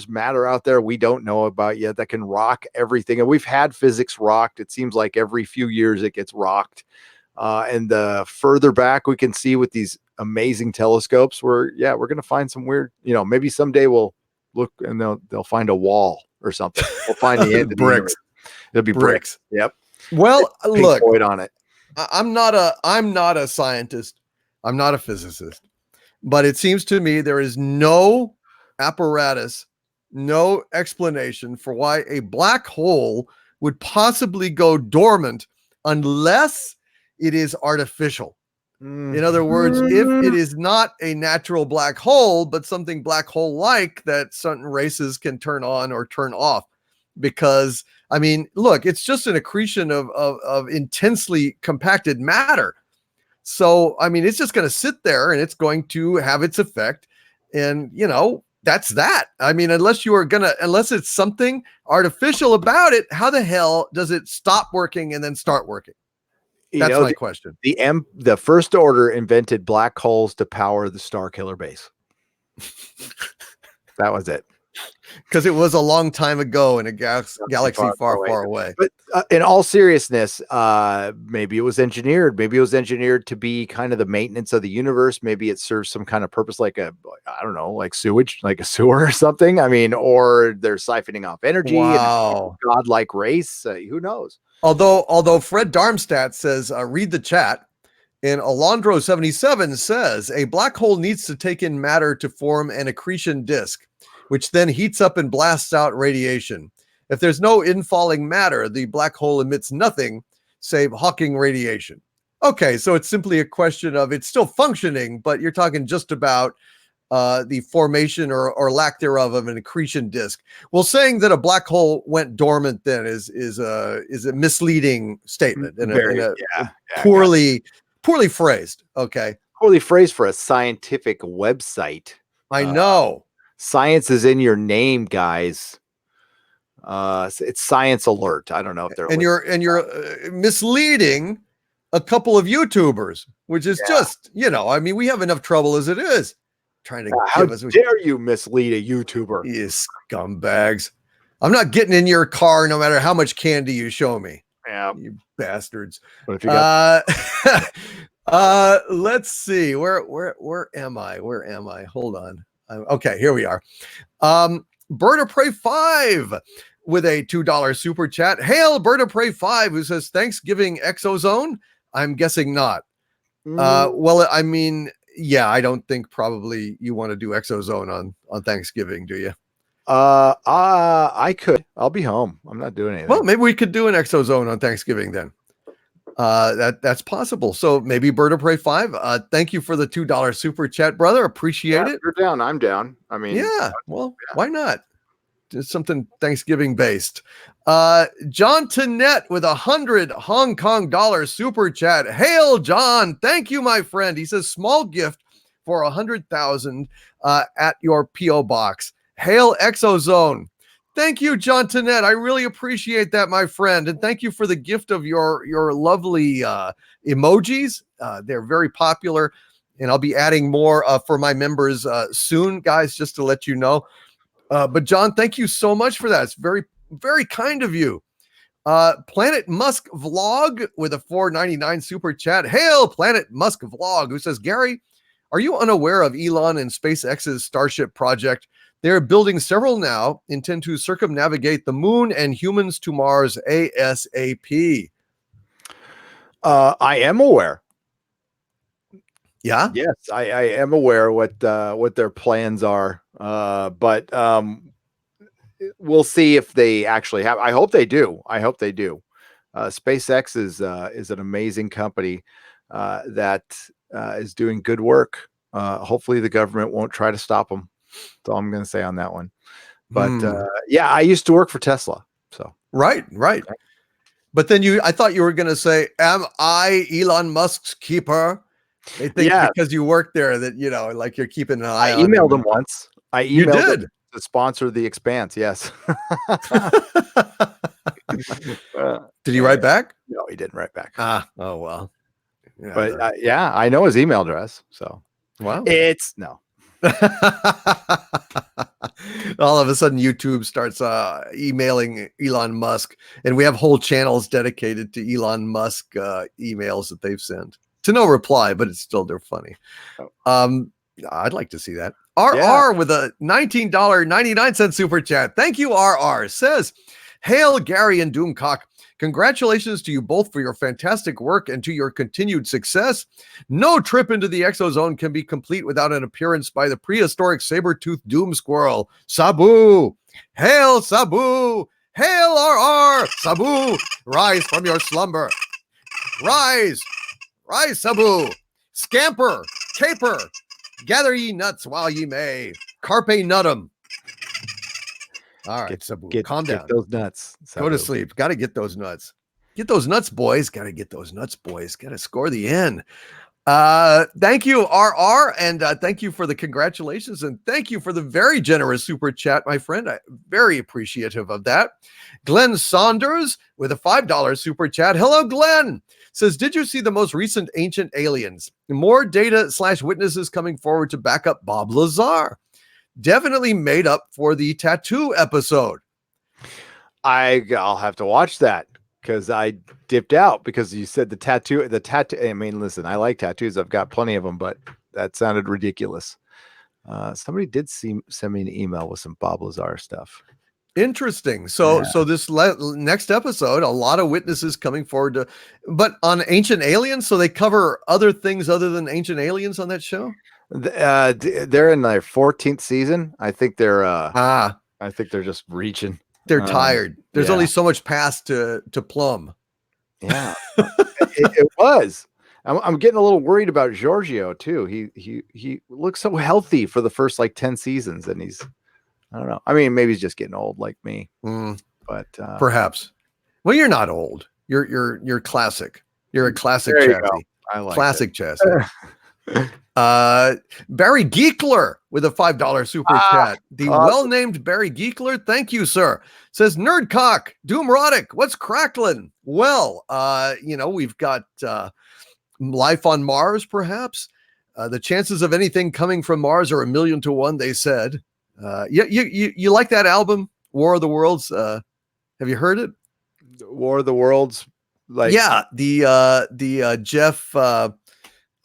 matter out there we don't know about yet that can rock everything. And we've had physics rocked. It seems like every few years it gets rocked. And the further back we can see with these amazing telescopes, we're going to find some weird, maybe someday we'll look and they'll find a wall or something. We'll find the end of bricks. It'll be bricks. Yep. Well, look, Floyd on it. I'm not a scientist. I'm not a physicist, but it seems to me there is no apparatus, no explanation for why a black hole would possibly go dormant unless it is artificial. In other words, if it is not a natural black hole, but something black hole-like that certain races can turn on or turn off. Because, I mean, look, it's just an accretion of intensely compacted matter. So, I mean, it's just going to sit there and it's going to have its effect. And, that's that. I mean, unless it's something artificial about it, how the hell does it stop working and then start working? That's my question. The First Order invented black holes to power the Star Killer base. That was it. Because it was a long time ago in a galaxy far, away. far away. But in all seriousness, maybe it was engineered. Maybe it was engineered to be kind of the maintenance of the universe. Maybe it serves some kind of purpose, like I don't know, like sewage, like a sewer or something. I mean, or they're siphoning off energy and Wow. godlike race. Who knows? Although Fred Darmstadt says, read the chat. And Alondro77 says a black hole needs to take in matter to form an accretion disk, which then heats up and blasts out radiation. If there's no infalling matter, the black hole emits nothing save Hawking radiation. Okay, so it's simply a question of it's still functioning, but you're talking just about the formation or lack thereof of an accretion disk. Well, saying that a black hole went dormant then is a misleading statement and poorly phrased. Okay, poorly phrased for a scientific website. I know. Science is in your name, guys. It's Science Alert. I don't know if they're you're misleading a couple of YouTubers, which is just, I mean, we have enough trouble as it is trying to how dare you mislead a YouTuber? You scumbags. I'm not getting in your car no matter how much candy you show me. Yeah, you bastards. What if you got let's see. Where am I? Hold on. Okay, here we are. Bird of Prey 5 with a $2 super chat. Hail Bird of Prey 5, who says Thanksgiving ExoZone. I'm guessing not. Well, I mean, yeah, I don't think probably you want to do ExoZone on Thanksgiving, do you? I could. I'll be home. I'm not doing anything. Well, maybe we could do an ExoZone on Thanksgiving then. That's possible. So maybe Bird of Prey 5. Thank you for the $2 super chat, brother. Appreciate it. You're down. I'm down. I mean, why not? Just something Thanksgiving based. John Tonette with 100 Hong Kong dollar super chat. Hail, John. Thank you, my friend. He says small gift for 100,000 at your PO box. Hail ExoZone. Thank you, John Tonette. I really appreciate that, my friend. And thank you for the gift of your lovely emojis. They're very popular. And I'll be adding more for my members soon, guys, just to let you know. But John, thank you so much for that. It's very, very kind of you. Planet Musk Vlog with a $4.99 super chat. Hail, Planet Musk Vlog, who says, Gary, are you unaware of Elon and SpaceX's Starship project? They're building several now, intend to circumnavigate the moon and humans to Mars ASAP. I am aware. Yeah. Yes, I am aware what their plans are. But we'll see if they actually have. I hope they do. SpaceX is an amazing company that is doing good work. Hopefully the government won't try to stop them. That's all I'm going to say on that one. But yeah, I used to work for Tesla. So right. But then I thought you were going to say, am I Elon Musk's keeper? They think because you work there that, like you're keeping an eye on him. I emailed him once. You did? Him to sponsor The Expanse. Yes. Did he write back? No, he didn't write back. Oh, well. Yeah, but I know his email address. So wow. It's no. All of a sudden YouTube starts emailing Elon Musk, and we have whole channels dedicated to Elon Musk emails that they've sent to no reply, but they're funny. I'd like to see that. RR with a $19.99 super chat. Thank you, RR. Says, hail Gary and Doomcock. Congratulations to you both for your fantastic work and to your continued success. No trip into the ExoZone can be complete without an appearance by the prehistoric saber-toothed doom squirrel, Sabu. Hail, Sabu. Hail, RR. Sabu, rise from your slumber. Rise, Sabu. Scamper, caper. Gather ye nuts while ye may. Carpe nuttum. All right, Sabu, calm down. Get those nuts. Sabu. Go to sleep. Got to get those nuts. Get those nuts, boys. Got to get those nuts, boys. Got to score the N. Thank you, RR, and thank you for the congratulations, and thank you for the very generous super chat, my friend. I'm very appreciative of that. Glenn Saunders with a $5 super chat. Hello, Glenn. Says, did you see the most recent Ancient Aliens? More data / witnesses coming forward to back up Bob Lazar. definitely made up for the tattoo episode. I'll have to watch that because I dipped out because you said the tattoo. I mean, listen, I like tattoos. I've got plenty of them, but that sounded ridiculous. Somebody did send me an email with some Bob Lazar stuff. Interesting. So this next episode, a lot of witnesses coming forward but on Ancient Aliens. So they cover other things other than Ancient Aliens on that show. They're in their 14th season. I think they're just reaching. They're tired. There's only so much past to plumb. Yeah, it was. I'm getting a little worried about Giorgio too. He looks so healthy for the first like 10 seasons, and I don't know. I mean, maybe he's just getting old like me. But perhaps. Well, you're not old. You're classic. You're a classic chassis. I like classic chassis. Barry Geekler with a $5 super chat. The well-named Barry Geekler, thank you, sir. Says Nerdcock, Doomrotic, what's cracklin'? Well, we've got life on Mars, perhaps. The chances of anything coming from Mars are 1,000,000 to 1, they said. You like that album, War of the Worlds? Have you heard it? War of the Worlds, like the Jeff.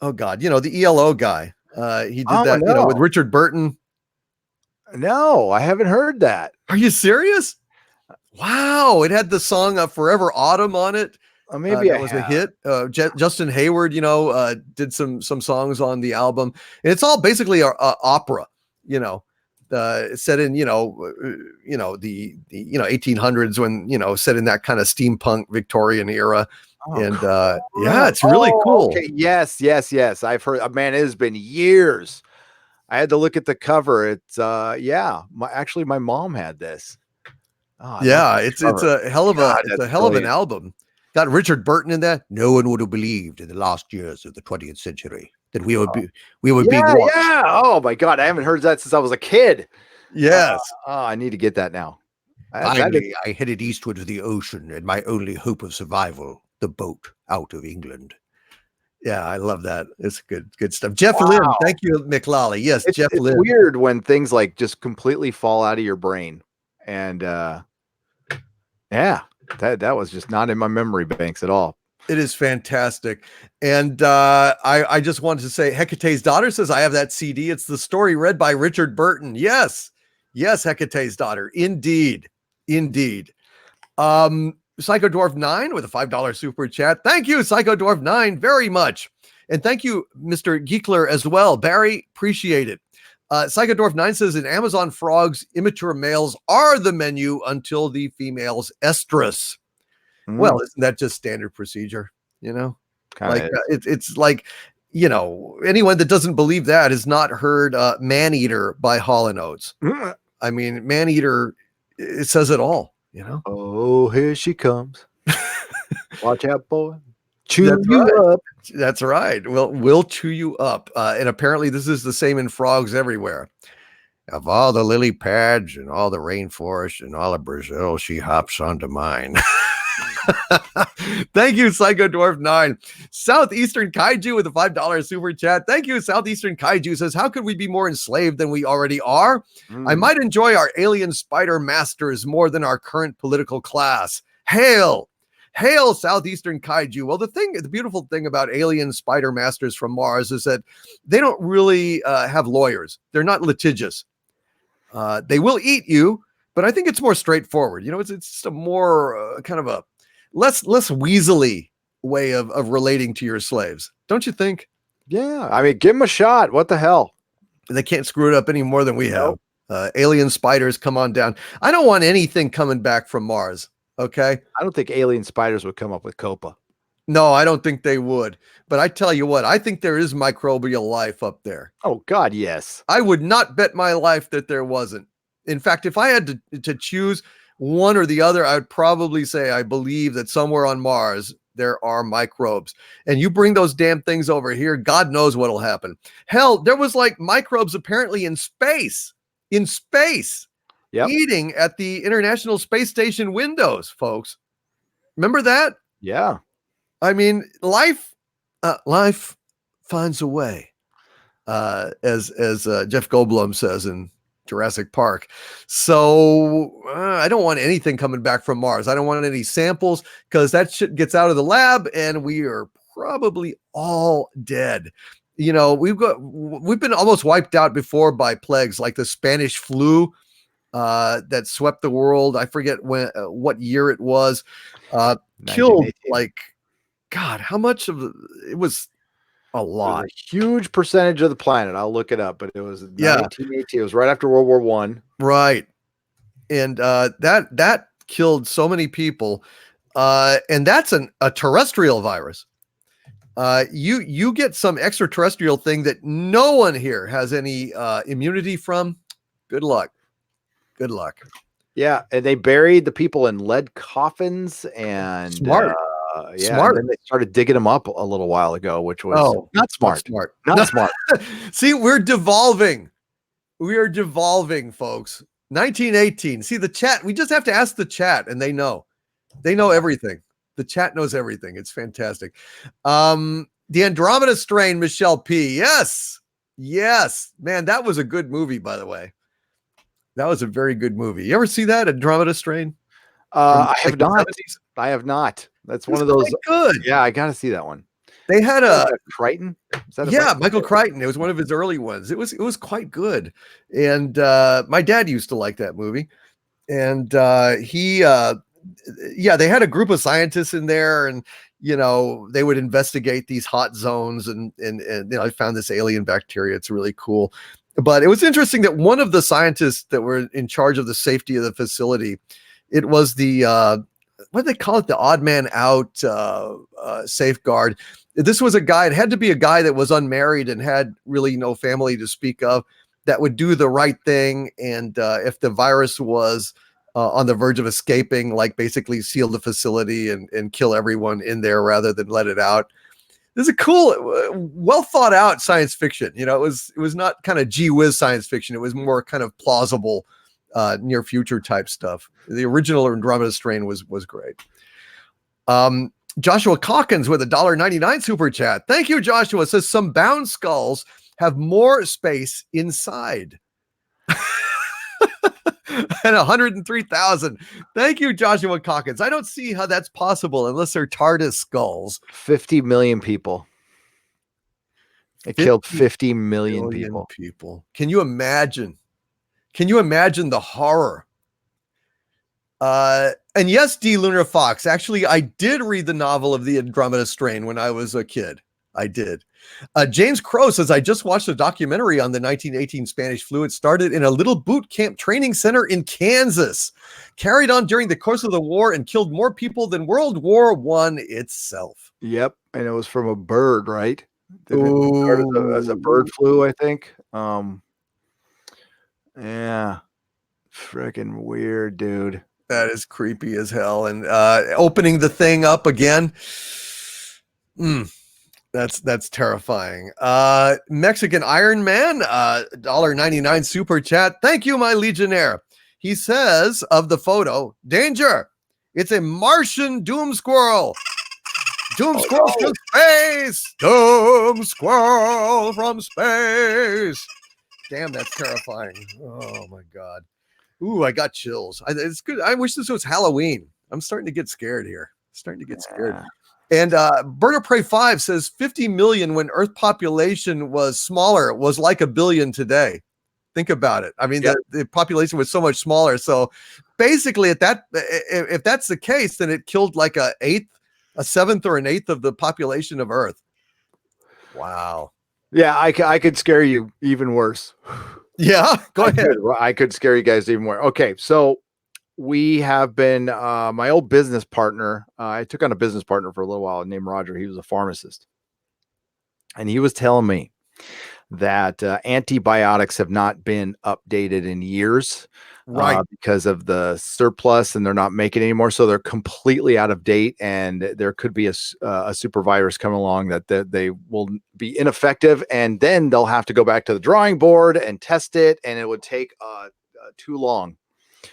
Oh God, the ELO guy. He did that, with Richard Burton. No, I haven't heard that. Are you serious? Wow, it had the song "Forever Autumn" on it. Maybe that was a hit. Justin Hayward, did some songs on the album, and it's all basically a opera. Set in the 1800s when set in that kind of steampunk Victorian era. It's really cool. Okay. Yes. I've heard. Man, it has been years. I had to look at the cover. It's actually my mom had this. It's a hell of an album. Got Richard Burton in that. No one would have believed in the last years of the 20th century that we would be watched. Yeah. Oh my God, I haven't heard that since I was a kid. Yes. I need to get that now. Finally, I headed eastward to the ocean, and my only hope of survival, the boat out of England. Yeah, I love that. It's good stuff. Jeff Lynn, thank you, McLally. Yes, Jeff Lynn. It's weird when things like just completely fall out of your brain, and that was just not in my memory banks at all. It is fantastic. And I just wanted to say, Hecate's daughter says, I have that CD. It's the story read by Richard Burton. Yes, Hecate's daughter. Indeed. Psycho Dwarf 9 with a $5 super chat. Thank you, Psycho Dwarf 9, very much. And thank you, Mr. Geekler, as well. Barry, appreciate it. Psycho Dwarf 9 says, in Amazon frogs, immature males are the menu until the females estrus. Well, isn't that just standard procedure? It's like, anyone that doesn't believe that has not heard Maneater by Hall & Oates. I mean, Maneater, it says it all, Oh, here she comes. Watch out, boy. Chew you up. That's right. We'll chew you up. And apparently this is the same in frogs everywhere. Of all the lily pads and all the rainforest and all of Brazil, she hops onto mine. Thank you, Psycho Dwarf 9. Southeastern Kaiju with a $5 super chat. Thank you, Southeastern Kaiju says, how could we be more enslaved than we already are? I might enjoy our alien spider masters more than our current political class. Hail, Southeastern Kaiju. Well, the beautiful thing about alien spider masters from Mars is that they don't really have lawyers. They're not litigious. They will eat you, but I think it's more straightforward. It's just a more kind of a less weaselly way of relating to your slaves. Don't you think? Yeah. I mean, give them a shot. What the hell? They can't screw it up any more than we have. Alien spiders, come on down. I don't want anything coming back from Mars. Okay. I don't think alien spiders would come up with COPA. No, I don't think they would. But I tell you what, I think there is microbial life up there. Oh, God, yes. I would not bet my life that there wasn't. In fact, if I had to choose one or the other, I would probably say I believe that somewhere on Mars there are microbes. And you bring those damn things over here, God knows what'll happen. Hell, there was like microbes apparently in space. Yep. Eating at the International Space Station windows, folks. Remember that? Yeah. I mean, life finds a way, as Jeff Goldblum says in Jurassic Park. So I don't want anything coming back from Mars. I don't want any samples because that shit gets out of the lab and we are probably all dead. You know, we've been almost wiped out before by plagues like the Spanish flu that swept the world. I forget what year it was. Killed 1918. like, God, how much of it was a lot. A huge percentage of the planet. I'll look it up, but it was Yeah. 1918. It was right after World War One. Right. And that killed so many people. And that's a terrestrial virus. You get some extraterrestrial thing that no one here has any immunity from. Good luck. Good luck. Yeah, and they buried the people in lead coffins, and Smart. and then they started digging them up a little while ago, which was not smart. Not smart. See, we're devolving. We are devolving, folks. 1918. See the chat. We just have to ask the chat, and they know. They know everything. The chat knows everything. It's fantastic. The Andromeda Strain, Michelle P. Yes. Yes. Man, that was a good movie, by the way. That was a very good movie. You ever see that, Andromeda Strain? I have not. 70s? I have not. That's one of those. Good. Yeah, I got to see that one. They had Crichton. Michael Crichton. It was one of his early ones. It was quite good. And my dad used to like that movie. And they had a group of scientists in there, and you know, they would investigate these hot zones, and you know, I found this alien bacteria. It's really cool. But it was interesting that one of the scientists that were in charge of the safety of the facility, it was the what do they call it? The odd man out safeguard. This was a guy. It had to be a guy that was unmarried and had really no family to speak of, that would do the right thing. And if the virus was on the verge of escaping, like basically seal the facility and kill everyone in there rather than let it out. This is a cool, well thought out science fiction. You know, it was not kind of gee whiz science fiction. It was more kind of plausible, near future type stuff. The original Andromeda Strain was great. Joshua Calkins with $1.99 super chat. Thank you, Joshua. Says some bound skulls have more space inside. And 103,000. Thank you, Joshua Calkins. I don't see how that's possible unless they're TARDIS skulls. 50 million people. It killed 50 million people. Can you imagine? Can you imagine the horror? And yes, D. Lunar Fox. Actually, I did read the novel of the Andromeda Strain when I was a kid. I did. James Crow says, I just watched a documentary on the 1918 Spanish flu. It started in a little boot camp training center in Kansas, carried on during the course of the war, and killed more people than World War I itself. Yep. And it was from a bird, right? It started as a bird flu, I think. Yeah. Freaking weird, dude. That is creepy as hell. And opening the thing up again. That's terrifying. Mexican Iron Man, $1.99 super chat. Thank you, my Legionnaire. He says of the photo, danger. It's a Martian doom squirrel. Doom squirrel from space. Doom squirrel from space. Damn, that's terrifying. Oh my God. Ooh, I got chills. It's good. I wish this was Halloween. I'm starting to get scared here. And Bird of Prey 5 says 50 million when Earth population was smaller. It was like a billion today. Think about it. I mean, the population was so much smaller. So basically, if that's the case, then it killed like a seventh or an eighth of the population of Earth. Wow. Yeah, I could scare you even worse. Yeah, go ahead. I could scare you guys even more. Okay, so we have been my old business partner. I took on a business partner for a little while named Roger. He was a pharmacist, and he was telling me that antibiotics have not been updated in years, right? Because of the surplus, and they're not making anymore, so they're completely out of date. And there could be a super virus coming along that they will be ineffective, and then they'll have to go back to the drawing board and test it, and it would take too long.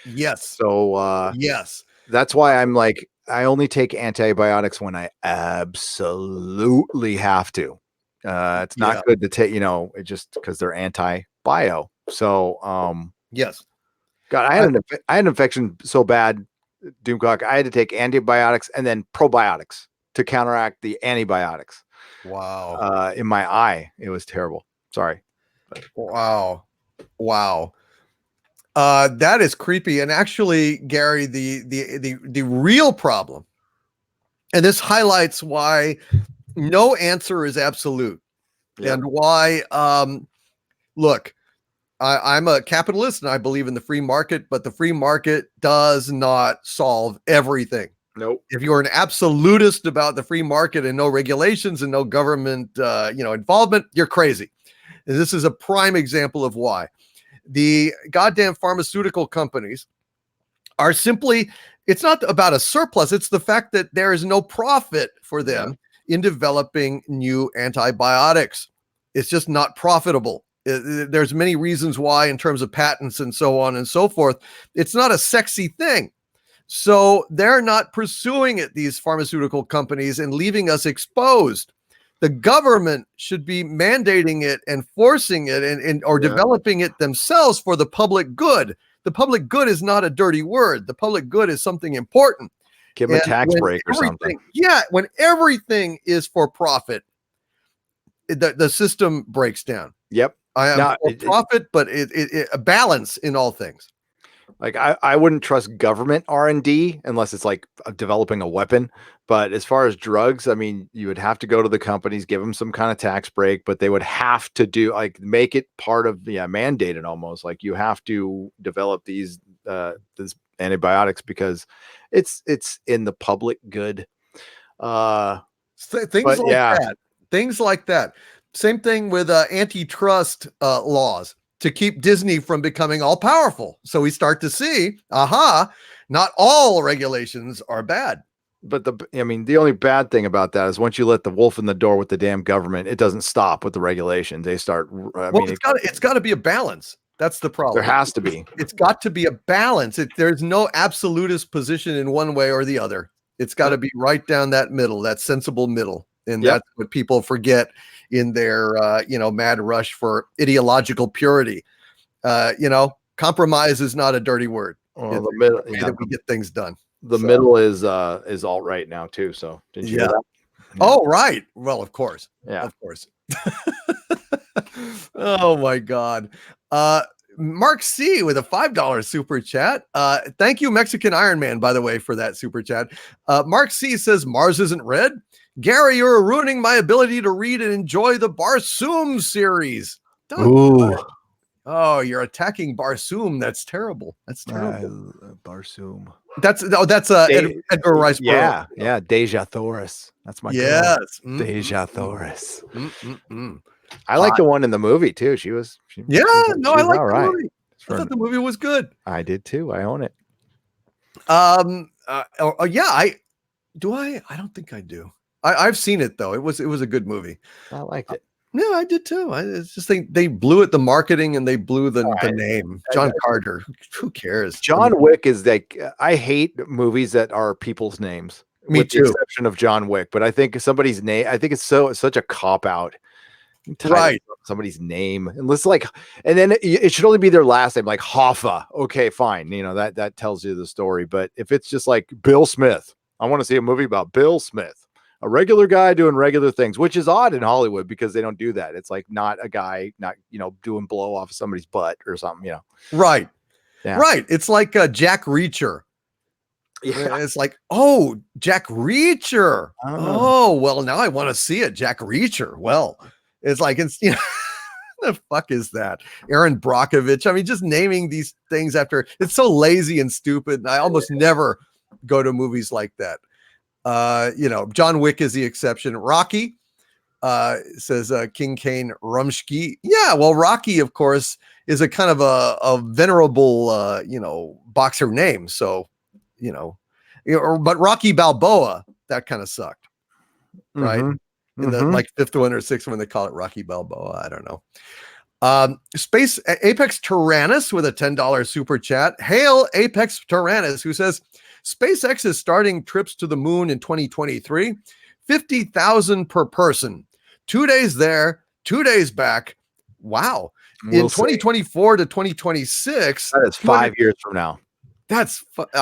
Yes. So yes, that's why I'm like, I only take antibiotics when I absolutely have to. It's not good to take, it just because they're anti-bio. So Yes. God, I had an infection so bad, Doomcock, I had to take antibiotics and then probiotics to counteract the antibiotics Wow. in my eye. It was terrible. Sorry. Wow. Wow. That is creepy. And actually, Gary, the real problem, and this highlights why no answer is absolute, Yep. and why look, I'm a capitalist and I believe in the free market, but the free market does not solve everything. Nope. If you're an absolutist about the free market and no regulations and no government involvement, you're crazy. And this is a prime example of why. The goddamn pharmaceutical companies are simply, it's not about a surplus, it's the fact that there is no profit for them in developing new antibiotics. It's just not profitable. There's many reasons why, in terms of patents and so on and so forth. It's not a sexy thing. So they're not pursuing it, these pharmaceutical companies, and leaving us exposed. The government should be mandating it and forcing it or developing it themselves for the public good. The public good is not a dirty word. The public good is something important. Give them a tax break or something. Yeah, when everything is for profit, the system breaks down. Yep. I am for profit, but a balance in all things. Like I wouldn't trust government R&D unless it's like developing a weapon. But as far as drugs, I mean, you would have to go to the companies, give them some kind of tax break, but they would have to do like make it part of mandated almost like you have to develop these antibiotics because it's in the public good. Things like that. Same thing with antitrust laws to keep Disney from becoming all powerful. So we start to see, not all regulations are bad. But the only bad thing about that is once you let the wolf in the door with the damn government, it doesn't stop with the regulations. They start. It's got to be a balance. That's the problem. There has to be. It's got to be a balance. There's no absolutist position in one way or the other. It's got to be right down that middle, that sensible middle. And that's what people forget in their, mad rush for ideological purity. Compromise is not a dirty word. Well, the middle, that we get things done. The middle is alt right now too. So did you know that? Oh, right. Well, of course. Yeah, of course. Oh my God. Mark C with a $5 super chat. Thank you, Mexican Iron Man, by the way, for that super chat. Mark C says Mars isn't red. Gary, you're ruining my ability to read and enjoy the Barsoom series. Ooh. Oh, you're attacking Barsoom. That's terrible. That's terrible. Barsoom. That's Edgar Rice Burroughs. Yeah. Deja Thoris. That's my girl. Deja Thoris. I like the one in the movie too. I like the movie. I thought the movie was good. I did too. I own it. I don't think I do. I've seen it though. It was a good movie. I liked it. Yeah, I did too. It's just they blew at the marketing and they blew the name. John Carter. Who cares? John Wick is like, I hate movies that are people's names. Me with too. The exception of John Wick, but I think somebody's name. I think it's such a cop out. Right. Somebody's name, and then it should only be their last name, like Hoffa. Okay, fine. That tells you the story. But if it's just like Bill Smith, I want to see a movie about Bill Smith. A regular guy doing regular things, which is odd in Hollywood because they don't do that. It's like not a guy, doing blow off somebody's butt or something, Right. Yeah. Right. It's like Jack Reacher. Yeah. It's like, oh, Jack Reacher. Oh, well, now I want to see it. Jack Reacher. Well, it's like, the fuck is that? Aaron Brockovich. I mean, just naming these things after, it's so lazy and stupid. I almost never go to movies like that. John Wick is the exception. Rocky says King Kane Rumsky. Yeah, well, Rocky, of course, is a kind of a venerable boxer name. So, but Rocky Balboa, that kind of sucked, right? In the fifth one or sixth one, they call it Rocky Balboa. I don't know. Space Apex Tyrannus with a $10 super chat. Hail Apex Tyrannus, who says SpaceX is starting trips to the moon in 2023, 50,000 per person, 2 days there, 2 days back. Wow. In We'll see. 2024 to 2026, That is 5 years from now. I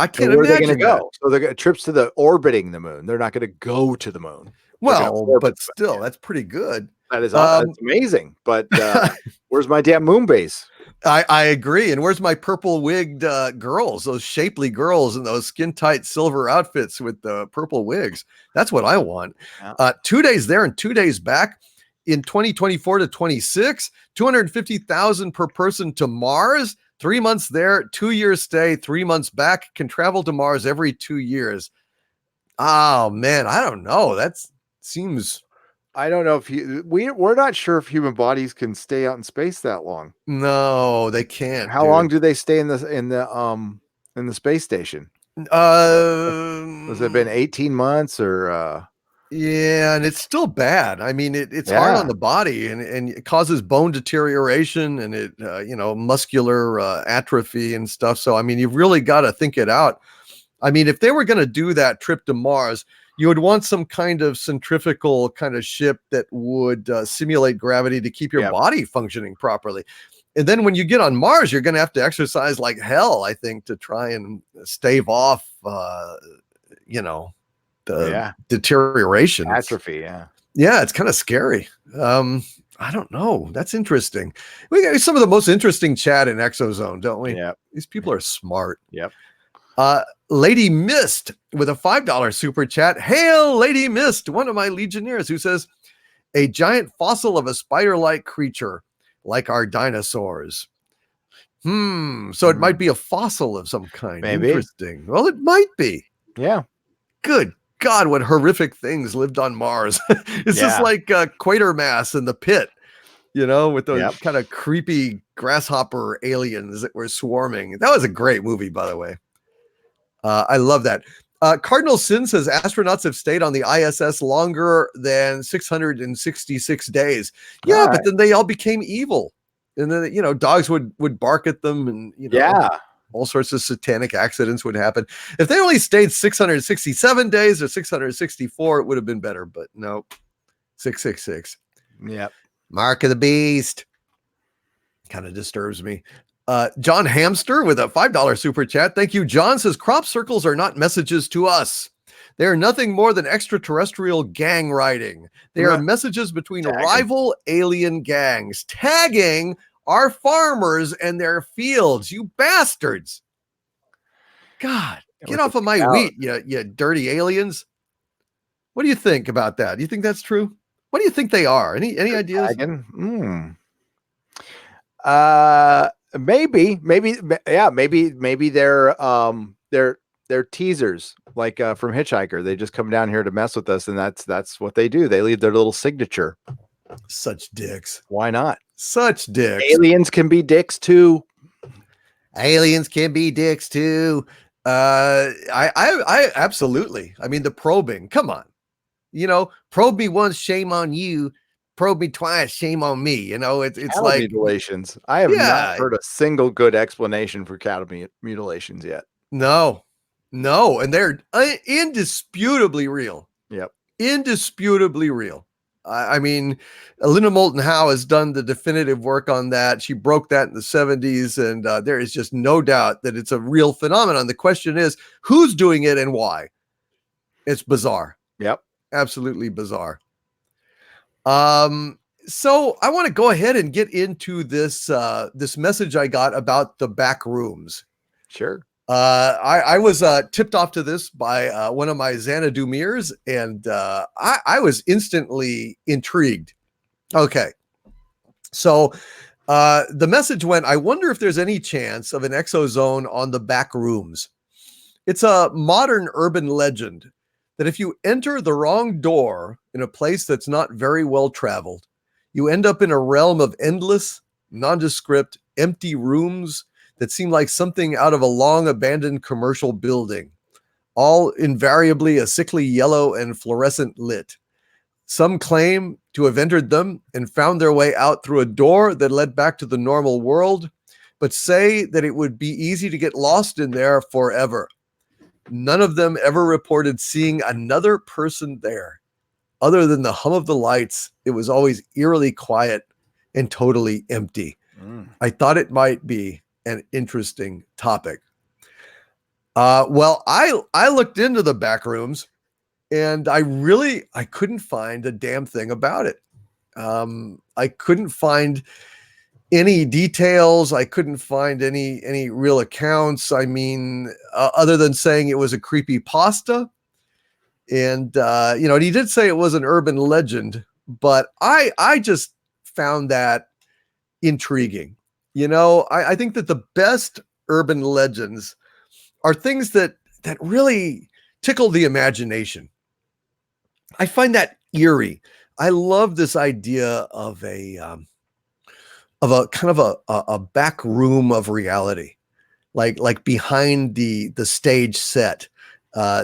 can't Where are they going to imagine that. go? So they're going trips to the orbiting the moon. They're not going to go to the moon. Well, Orbit but still, that's pretty good. that's Um, amazing. But where's my damn moon base? I agree. And where's my purple wigged girls, those shapely girls in those skin tight silver outfits with the purple wigs? That's what I want. Yeah. 2 days there and 2 days back. In 2024 to 26, 250,000 per person to Mars, 3 months there, 2 years stay, 3 months back, can travel to Mars every 2 years. Oh man, I don't know. That seems I don't know if we're not sure if human bodies can stay out in space that long. no, they can't. How long do they stay in the space station? Has it been 18 months or Yeah, and it's still bad. I mean, it's hard on yeah. the body, and it causes bone deterioration and it muscular atrophy and stuff. So I mean, you've really got to think it out. I mean, if they were going to do that trip to Mars, you would want some kind of centrifugal kind of ship that would simulate gravity to keep your Yep. body functioning properly. And then when you get on Mars, you're going to have to exercise like hell, I think, to try and stave off, the deterioration. Atrophy, yeah. Yeah, it's kind of scary. I don't know. That's interesting. We got some of the most interesting chat in ExoZone, don't we? Yeah. These people are smart. Yep. Lady Mist with a $5 super chat. Hail, Lady Mist, one of my Legionnaires, who says, a giant fossil of a spider-like creature, like our dinosaurs. So it might be a fossil of some kind. Maybe. Interesting. Well, it might be. Yeah. Good God, what horrific things lived on Mars. It's just like Quatermass in the pit, with those kind of creepy grasshopper aliens that were swarming. That was a great movie, by the way. I love that. Cardinal Sin says astronauts have stayed on the ISS longer than 666 days. Yeah, All but right. then they all became evil. And then, dogs would bark at them and, all sorts of satanic accidents would happen. If they only stayed 667 days or 664, it would have been better. But no, 666. Yep. Mark of the beast. Kind of disturbs me. John Hamster with a $5 super chat. Thank you. John says crop circles are not messages to us. They are nothing more than extraterrestrial gang writing. They are messages between rival alien gangs tagging our farmers and their fields. You bastards. God, get off of my wheat, you dirty aliens. What do you think about that? Do you think that's true? What do you think they are? Any ideas? Maybe they're teasers like from Hitchhiker. They just come down here to mess with us, and that's what they do. They leave their little signature. Such dicks. Why not? Such dicks. Aliens can be dicks too. Aliens can be dicks too. I absolutely. I mean, the probing. Come on. Probe me once, shame on you. Probe me twice, shame on me. It's cattle like mutilations. I have not heard a single good explanation for cattle mutilations yet. No, and they're indisputably real. Yep, indisputably real. I mean, Linda Moulton Howe has done the definitive work on that. She broke that in the 70s, and there is just no doubt that it's a real phenomenon. The question is, who's doing it and why? It's bizarre. Yep. Absolutely bizarre. So I want to go ahead and get into this this message I got about the back rooms. Sure. I was tipped off to this by one of my Xanadu mirrors, and I was instantly intrigued. Okay. So the message went, I wonder if there's any chance of an ExoZone on the back rooms. It's a modern urban legend that if you enter the wrong door in a place that's not very well traveled, you end up in a realm of endless, nondescript, empty rooms that seem like something out of a long abandoned commercial building, all invariably a sickly yellow and fluorescent lit. Some claim to have entered them and found their way out through a door that led back to the normal world, but say that it would be easy to get lost in there forever. None of them ever reported seeing another person there. Other than the hum of the lights, it was always eerily quiet and totally empty. I thought it might be an interesting topic. Well, I looked into the back rooms, and I couldn't find a damn thing about it. I couldn't find any details. I couldn't find any real accounts. I mean, other than saying it was a creepy pasta, and and he did say it was an urban legend, but I just found that intriguing. I think that the best urban legends are things that really tickle the imagination. I find that eerie. I love this idea of a kind of a back room of reality, like behind the stage set.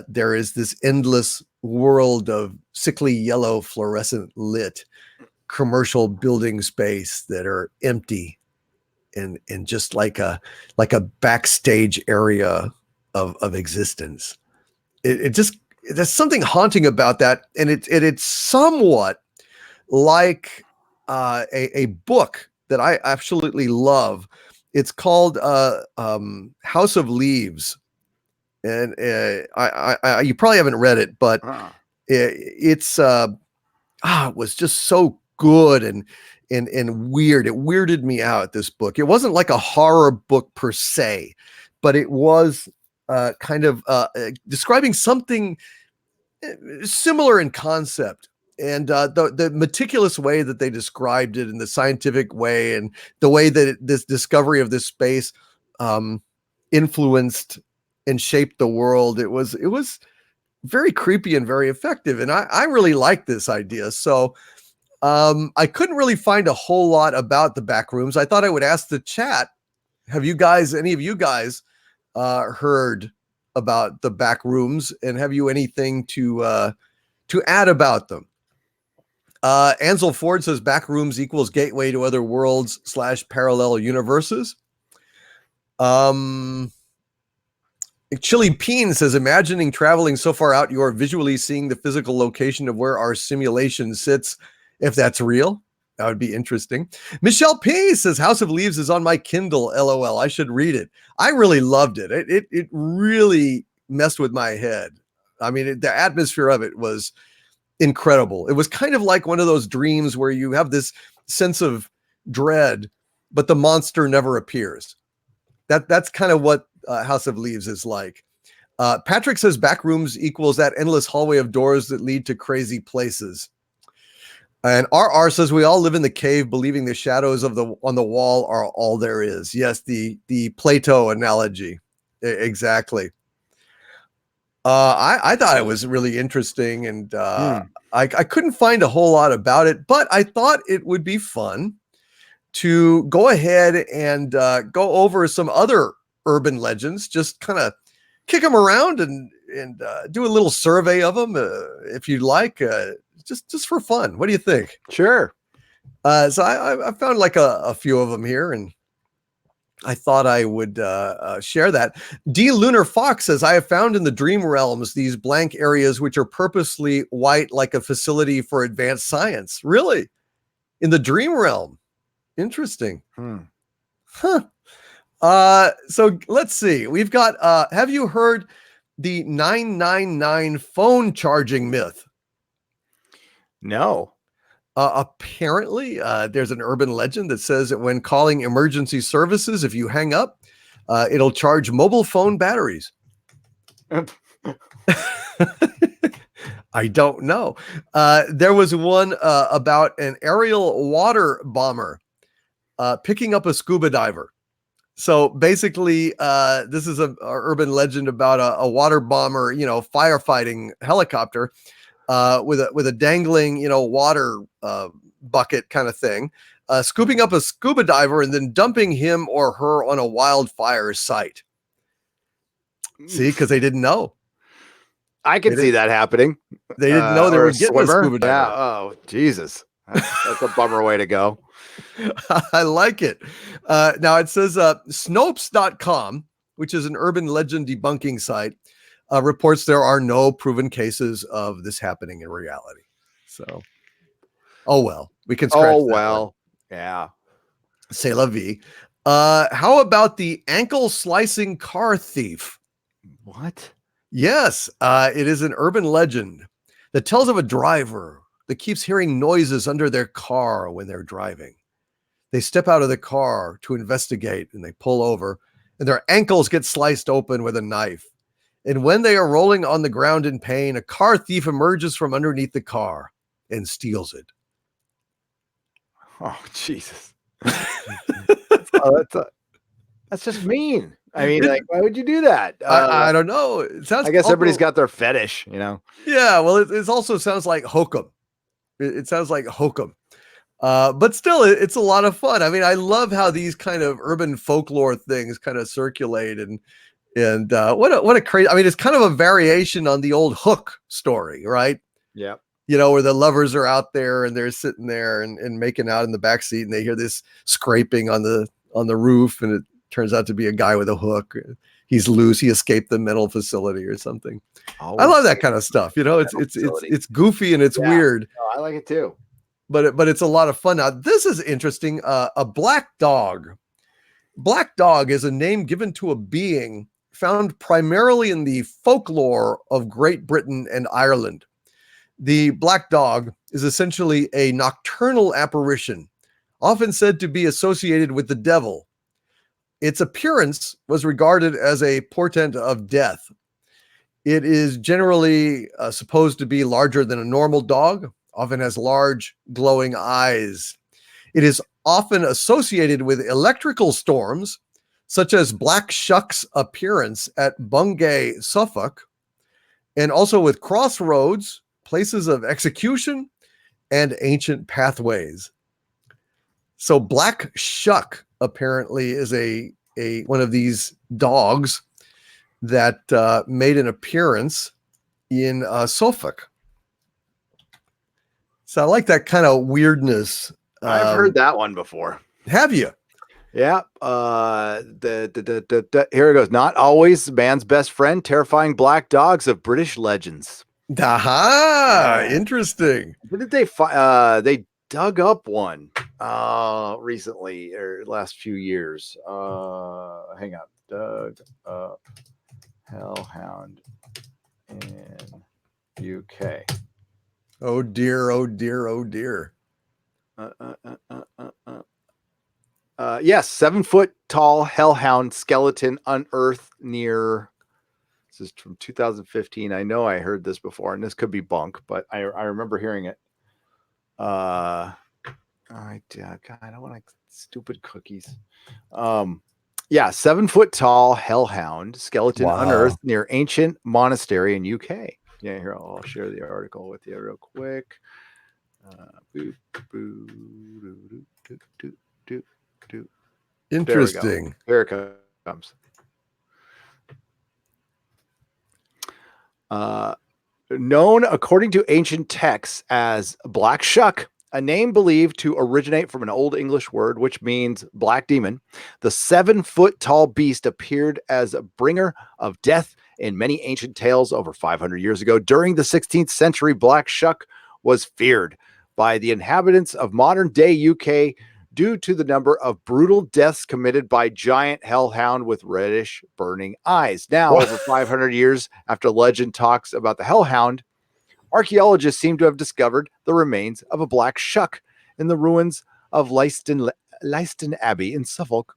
There is this endless world of sickly yellow fluorescent lit commercial building space that are empty and just like a backstage area of existence. It just, there's something haunting about that, and it's somewhat like a book that I absolutely love. It's called House of Leaves, and you probably haven't read it, but it was just so good and weird. It weirded me out, this book. It wasn't like a horror book per se, but it was kind of describing something similar in concept. And the meticulous way that they described it, in the scientific way, and the way that this discovery of this space influenced and shaped the world, it was very creepy and very effective. And I really like this idea. So I couldn't really find a whole lot about the back rooms. I thought I would ask the chat, have you guys, any of you guys, heard about the back rooms, and have you anything to add about them? Ansel Ford says back rooms equals gateway to other worlds / parallel universes. Chili Peen says, imagining traveling so far out, you are visually seeing the physical location of where our simulation sits. If that's real, that would be interesting. Michelle P says, House of Leaves is on my Kindle. LOL. I should read it. I really loved it. It really messed with my head. I mean, the atmosphere of it was incredible. It was kind of like one of those dreams where you have this sense of dread, but the monster never appears. That's kind of what House of Leaves is like. Patrick says back rooms equals that endless hallway of doors that lead to crazy places. And RR says we all live in the cave, believing the shadows of on the wall are all there is. Yes, the Plato analogy. Exactly. I thought it was really interesting, and I couldn't find a whole lot about it, but I thought it would be fun to go ahead and go over some other urban legends, just kind of kick them around and do a little survey of them, if you'd like, just for fun. What do you think? Sure. So I found like a few of them here, and I thought I would share that. D. Lunar Fox says, I have found in the dream realms these blank areas which are purposely white, like a facility for advanced science. Really? In the dream realm? Interesting. Huh. So let's see. We've got, have you heard the 999 phone charging myth? No. Apparently, there's an urban legend that says that when calling emergency services, if you hang up, it'll charge mobile phone batteries. I don't know. There was one about an aerial water bomber picking up a scuba diver. So basically, this is a urban legend about a water bomber, firefighting helicopter with a dangling, water bucket kind of thing, scooping up a scuba diver and then dumping him or her on a wildfire site. See, because they didn't know. I can see that happening. They didn't know they were getting a scuba diver. Yeah. Oh, Jesus. That's a bummer way to go. I like it. Now it says Snopes.com, which is an urban legend debunking site, reports there are no proven cases of this happening in reality. So, oh well, we can scratch that one. Yeah. C'est la vie. How about the ankle slicing car thief? What? Yes, it is an urban legend that tells of a driver that keeps hearing noises under their car when they're driving. They step out of the car to investigate and they pull over, and their ankles get sliced open with a knife. And when they are rolling on the ground in pain, a car thief emerges from underneath the car and steals it. Oh, Jesus. That's just mean. I mean, like, why would you do that? I don't know. It sounds. I guess also, everybody's got their fetish, you know. Yeah, well, it also sounds like hokum. It sounds like hokum. But still, it's a lot of fun. I mean, I love how these kind of urban folklore things kind of circulate, and what a crazy. I mean, it's kind of a variation on the old Hook story, right? Yeah. You know, where the lovers are out there and they're sitting there and making out in the back seat, and they hear this scraping on the roof, and it turns out to be a guy with a hook. He's loose. He escaped the mental facility or something. I love that kind of stuff. You know, it's goofy and it's weird. No, I like it too. But it's a lot of fun. Now, this is interesting. A black dog. Black dog is a name given to a being found primarily in the folklore of Great Britain and Ireland. The black dog is essentially a nocturnal apparition, often said to be associated with the devil. Its appearance was regarded as a portent of death. It is generally supposed to be larger than a normal dog, often has large glowing eyes. It is often associated with electrical storms, such as Black Shuck's appearance at Bungay, Suffolk, and also with crossroads, places of execution, and ancient pathways. So Black Shuck apparently is a one of these dogs that made an appearance in Suffolk. So I like that kind of weirdness. I've heard that one before. Have you? Yeah. Here it goes. Not always man's best friend. Terrifying black dogs of British legends. Aha! Interesting. Where did they find? They dug up one recently or last few years. Hang on. Dug hellhound in UK. Oh dear! Oh dear! Oh dear! Yes, 7 foot tall hellhound skeleton unearthed near. This is from 2015. I know I heard this before, and this could be bunk, but I remember hearing it. God, I don't want like stupid cookies. Yeah, 7 foot tall hellhound skeleton unearthed near ancient monastery in UK. Yeah, here I'll share the article with you real quick. Interesting. There it comes. Known according to ancient texts as Black Shuck, a name believed to originate from an Old English word which means black demon, the 7 foot tall beast appeared as a bringer of death in many ancient tales over 500 years ago. During the 16th century, Black Shuck was feared by the inhabitants of modern day UK due to the number of brutal deaths committed by giant hellhound with reddish burning eyes. Now, over 500 years after legend talks about the hellhound, archaeologists seem to have discovered the remains of a black shuck in the ruins of Leiston Abbey in Suffolk,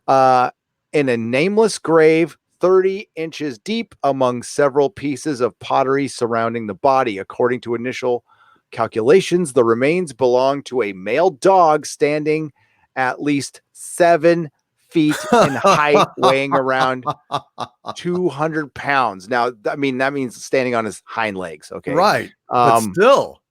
in a nameless grave 30 inches deep among several pieces of pottery surrounding the body. According to initial calculations, the remains belong to a male dog standing at least 7 feet in height, weighing around 200 pounds. Now, I mean, that means standing on his hind legs. Okay. Right. But still,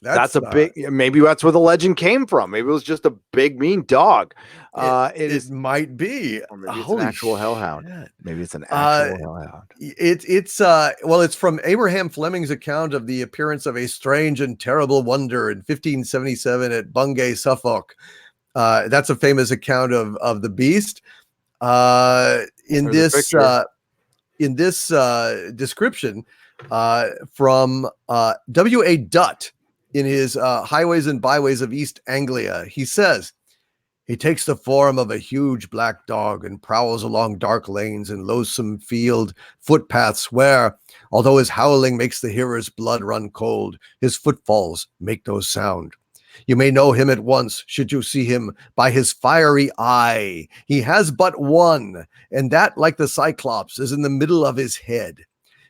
that's a big, maybe that's where the legend came from. Maybe it was just a big, mean dog. It might be. Or maybe it's an actual hellhound. Maybe it's an actual hellhound. It's from Abraham Fleming's account of the appearance of a strange and terrible wonder in 1577 at Bungay, Suffolk. That's a famous account of the beast. In this description from W.A. Dutt in his Highways and Byways of East Anglia, he says, He takes the form of a huge black dog and prowls along dark lanes and loathsome field footpaths where, although his howling makes the hearer's blood run cold, his footfalls make no sound. You may know him at once, should you see him, by his fiery eye. He has but one, and that, like the Cyclops, is in the middle of his head.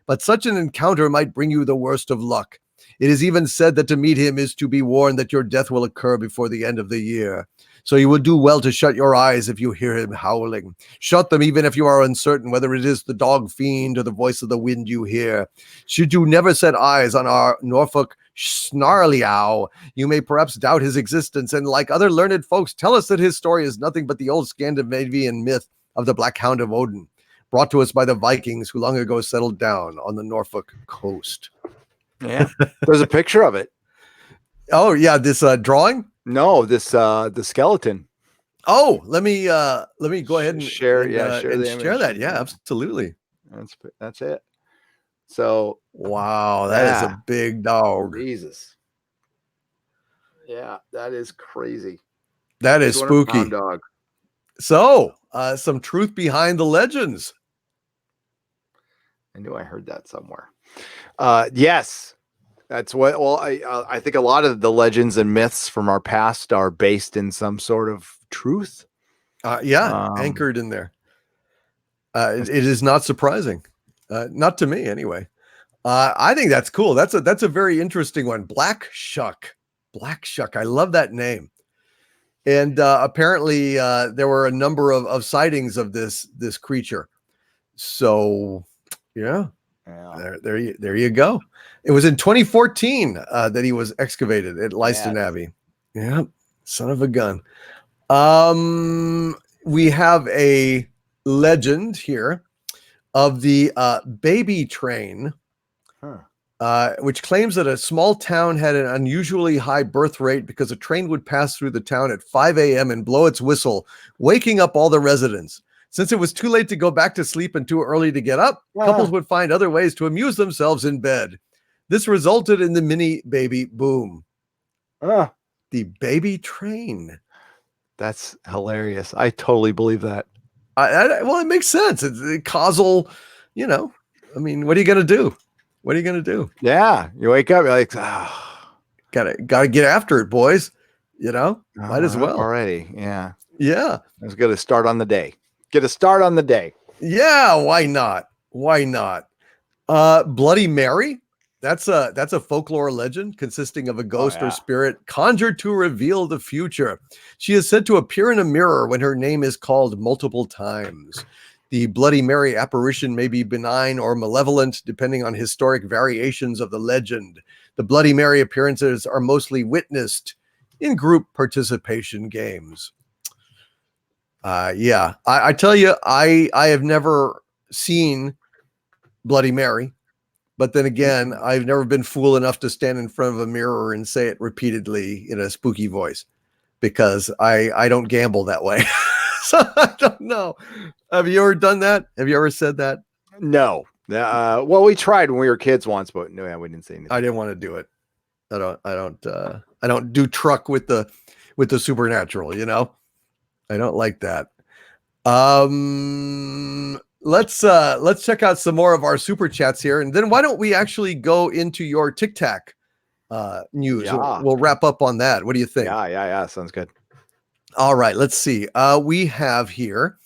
But such an encounter might bring you the worst of luck. It is even said that to meet him is to be warned that your death will occur before the end of the year. So you will do well to shut your eyes if you hear him howling. Shut them even if you are uncertain whether it is the dog fiend or the voice of the wind you hear. Should you never set eyes on our Norfolk Snarlyow, you may perhaps doubt his existence, and like other learned folks, tell us that his story is nothing but the old Scandinavian myth of the Black Hound of Odin, brought to us by the Vikings who long ago settled down on the Norfolk coast. Yeah, there's a picture of it. Oh yeah, this drawing. No, this the skeleton. Oh, let me go ahead and share. Share that. Yeah, absolutely. That's it. So wow, that is a big dog. Jesus. Yeah, that is crazy. That is spooky. Dog. So, some truth behind the legends. I knew I heard that somewhere. Yes. That's what, well, I think a lot of the legends and myths from our past are based in some sort of truth. Anchored in there. It is not surprising. Not to me anyway. I think that's cool. That's a very interesting one. Black Shuck. I love that name. And apparently there were a number of sightings of this creature. So yeah. There you go. It was in 2014 that he was excavated at Leiston Abbey. Yeah, son of a gun. We have a legend here of the baby train, which claims that a small town had an unusually high birth rate because a train would pass through the town at 5 a.m. and blow its whistle, waking up all the residents. Since it was too late to go back to sleep and too early to get up, couples would find other ways to amuse themselves in bed. This resulted in the mini baby boom. The baby train. That's hilarious. I totally believe that. Well, it makes sense. It's causal, you know. I mean, what are you going to do? What are you going to do? Yeah. You wake up, you're like, gotta get after it, boys. You know, might as well. Already. Yeah. Yeah. Let's get a start on the day. Get a start on the day. Yeah. Why not? Bloody Mary. That's a folklore legend consisting of a ghost or spirit conjured to reveal the future. She is said to appear in a mirror when her name is called multiple times. The Bloody Mary apparition may be benign or malevolent, depending on historic variations of the legend. The Bloody Mary appearances are mostly witnessed in group participation games. I tell you, I have never seen Bloody Mary. But then again, I've never been fool enough to stand in front of a mirror and say it repeatedly in a spooky voice because I don't gamble that way. So I don't know. Have you ever done that? Have you ever said that? No. Well, we tried when we were kids once, but no, we didn't say anything. I didn't want to do it. I don't do truck with the supernatural, you know? I don't like that. Let's check out some more of our super chats here, and then why don't we actually go into your Tic Tac news? Yeah. We'll wrap up on that. What do you think? Yeah. Sounds good. All right, let's see. We have here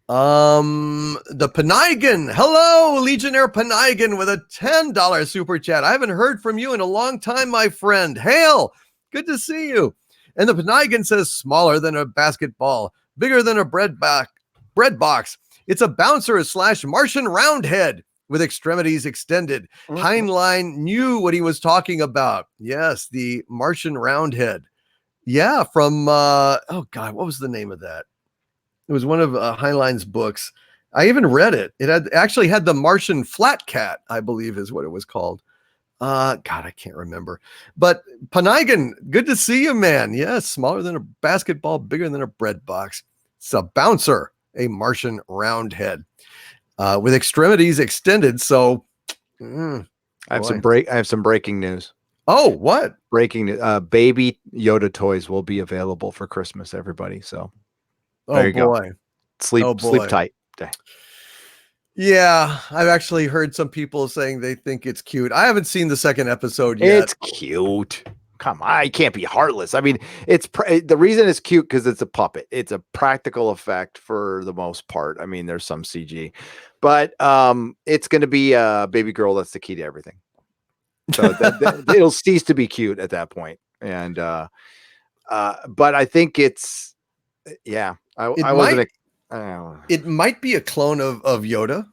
the Panigan. Hello, Legionnaire Panigan with a $10 super chat. I haven't heard from you in a long time, my friend. Hail, good to see you. And the Panigan says, smaller than a basketball, bigger than a bread box. It's a bouncer / Martian roundhead with extremities extended. Heinlein knew what he was talking about. Yes, the Martian roundhead. Yeah, from oh God, what was the name of that? It was one of Heinlein's books. I even read it. It actually had the Martian flat cat, I believe is what it was called. God, I can't remember. But Panigan, good to see you, man. Yes, smaller than a basketball, bigger than a bread box. It's a bouncer, a Martian roundhead with extremities extended. So I have some breaking news. Oh, what? Breaking baby Yoda toys will be available for Christmas, everybody. So there Oh you go. boy. Sleep Oh boy. tight. Yeah, I've actually heard some people saying they think it's cute. I haven't seen the second episode yet. It's cute. Come on, it can't be heartless. I mean, the reason it's cute because it's a puppet. It's a practical effect for the most part. I mean, there's some CG, but it's going to be a baby girl. That's the key to everything. So it'll cease to be cute at that point. And but I think it's yeah. It I might wasn't. it might be a clone of Yoda,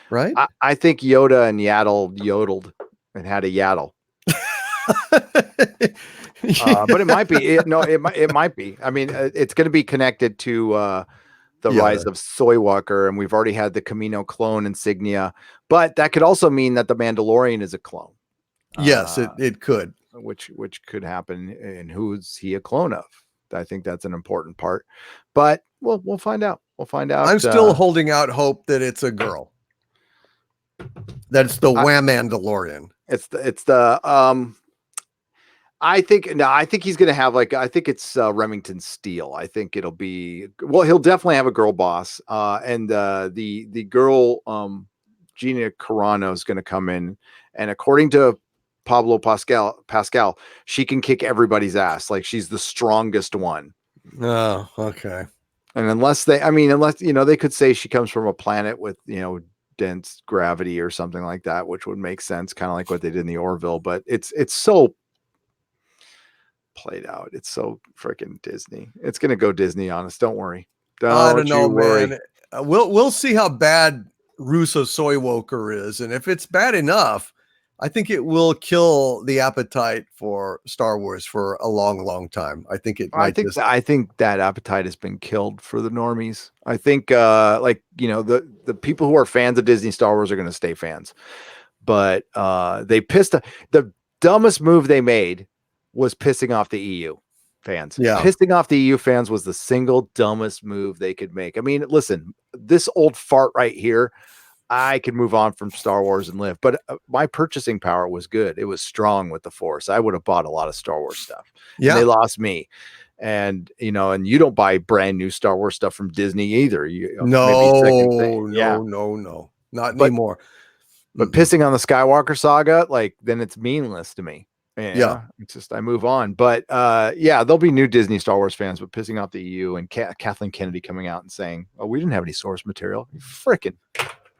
right? I think Yoda and Yaddle yodeled and had a yaddle. But it might be. It might be. I mean, it's going to be connected to the rise of Soy Walker, and we've already had the Camino clone insignia. But that could also mean that the Mandalorian is a clone. Yes, it could. Which could happen. And who's he a clone of? I think that's an important part. But we'll find out. We'll find out. I'm still holding out hope that it's a girl. That's the Mandalorian. It's the I think he's going to have I think it's Remington Steele. I think it'll be, he'll definitely have a girl boss. And the girl, Gina Carano is going to come in. And according to Pablo Pascal, she can kick everybody's ass. Like she's the strongest one. Oh, okay. And unless they could say she comes from a planet with, dense gravity or something like that, which would make sense. Kind of like what they did in the Orville, but it's so played out. It's so freaking Disney. It's gonna go Disney on us. Don't worry. I don't know, man. We'll see how bad Russo Soy Walker is, and if it's bad enough, I think it will kill the appetite for Star Wars for a long, long time. I think it. I think that appetite has been killed for the normies. I think, the people who are fans of Disney Star Wars are going to stay fans, but the dumbest move they made was pissing off the EU fans. Yeah. Pissing off the EU fans was the single dumbest move they could make. I mean, listen, this old fart right here, I could move on from Star Wars and live, but my purchasing power was good. It was strong with the Force. I would have bought a lot of Star Wars stuff. Yeah. And they lost me. And, and you don't buy brand new Star Wars stuff from Disney either. No, not anymore. But pissing on the Skywalker saga, then it's meaningless to me. Yeah. It's just, I move on. But there'll be new Disney Star Wars fans, but pissing off the EU and Kathleen Kennedy coming out and saying, "Oh, we didn't have any source material." Freaking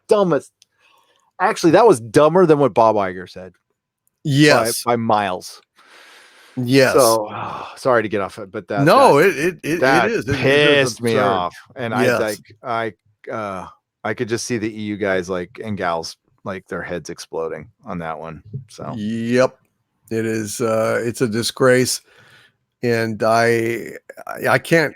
dumbest. Actually, that was dumber than what Bob Iger said. Yes. By miles. Yes. So sorry to get off it, but it is. It pissed me off. And I could just see the EU guys and gals their heads exploding on that one. So yep. It is it's a disgrace. And I can't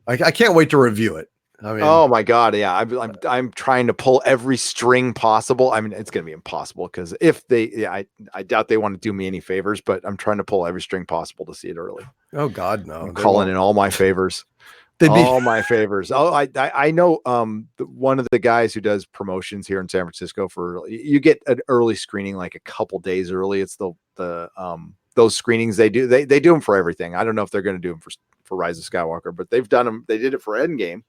wait to review it. I mean, oh my God. Yeah. I'm trying to pull every string possible. I mean, it's going to be impossible because if I doubt they want to do me any favors, but I'm trying to pull every string possible to see it early. Oh God, no. I'm calling in all my favors. All my favors. Oh, I know one of the guys who does promotions here in San Francisco you get an early screening a couple days early. It's those screenings they do. They do them for everything. I don't know if they're going to do them for Rise of Skywalker, but they've done them. They did it for Endgame.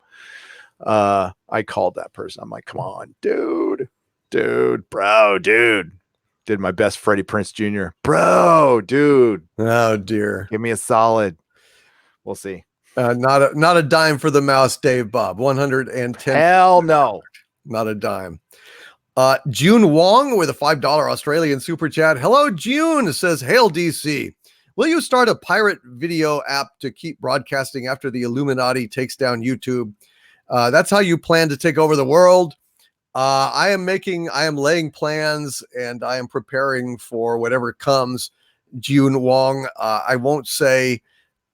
I called that person. I'm like, "Come on, dude, bro, dude." Did my best Freddie Prinze Jr. Bro, dude. Oh dear. Give me a solid. We'll see. Not a dime for the mouse, Dave Bob. 110. Hell no. Not a dime. June Wong with a $5 Australian super chat. Hello, June, says, "Hail DC. Will you start a pirate video app to keep broadcasting after the Illuminati takes down YouTube? That's how you plan to take over the world." I am laying plans and I am preparing for whatever comes, June Wong. I won't say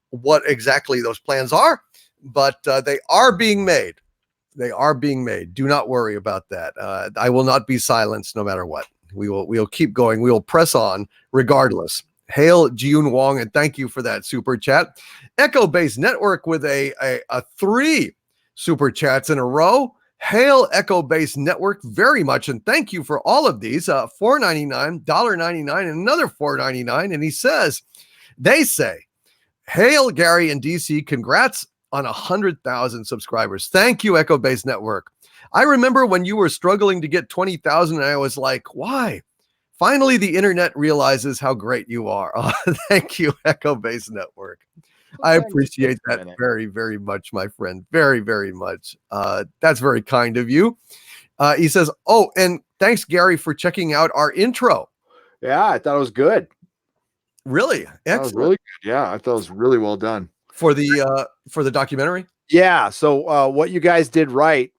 what exactly those plans are, but they are being made. They are being made. Do not worry about that. I will not be silenced no matter what. We'll keep going. We will press on regardless. Hail June Wong, and thank you for that super chat. Echo Base Network with a 3 super chats in a row. Hail Echo Base Network very much, and thank you for all of these. $4.99, $1.99, and another $4.99. And he says, they say, hail Gary and DC, congrats on 100,000 subscribers. Thank you, Echo Base Network. I remember when you were struggling to get 20,000, and I was like, why? Finally, the internet realizes how great you are. Thank you, Echo Base Network. I appreciate that very, very much, my friend. Very, very much. That's very kind of you. He says, oh, and thanks, Gary, for checking out our intro. Yeah, I thought it was good. Really? Excellent. That was really good. Yeah, I thought it was really well done. For the documentary? Yeah. So what you guys did right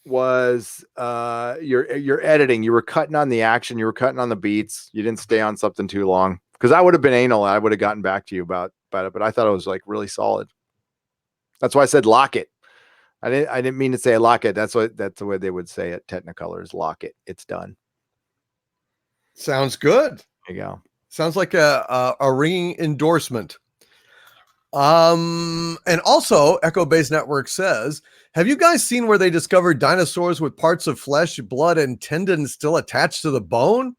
was your editing. You were cutting on the action. You were cutting on the beats. You didn't stay on something too long. Because I would have been anal. I would have gotten back to you about it, but I thought it was like really solid. That's why I said lock it. I didn't mean to say lock it. That's the way they would say it. Technicolor is lock it. It's done. Sounds good. There you go. Sounds like a ringing endorsement. And also, Echo Base Network says, have you guys seen where they discovered dinosaurs with parts of flesh, blood, and tendons still attached to the bone?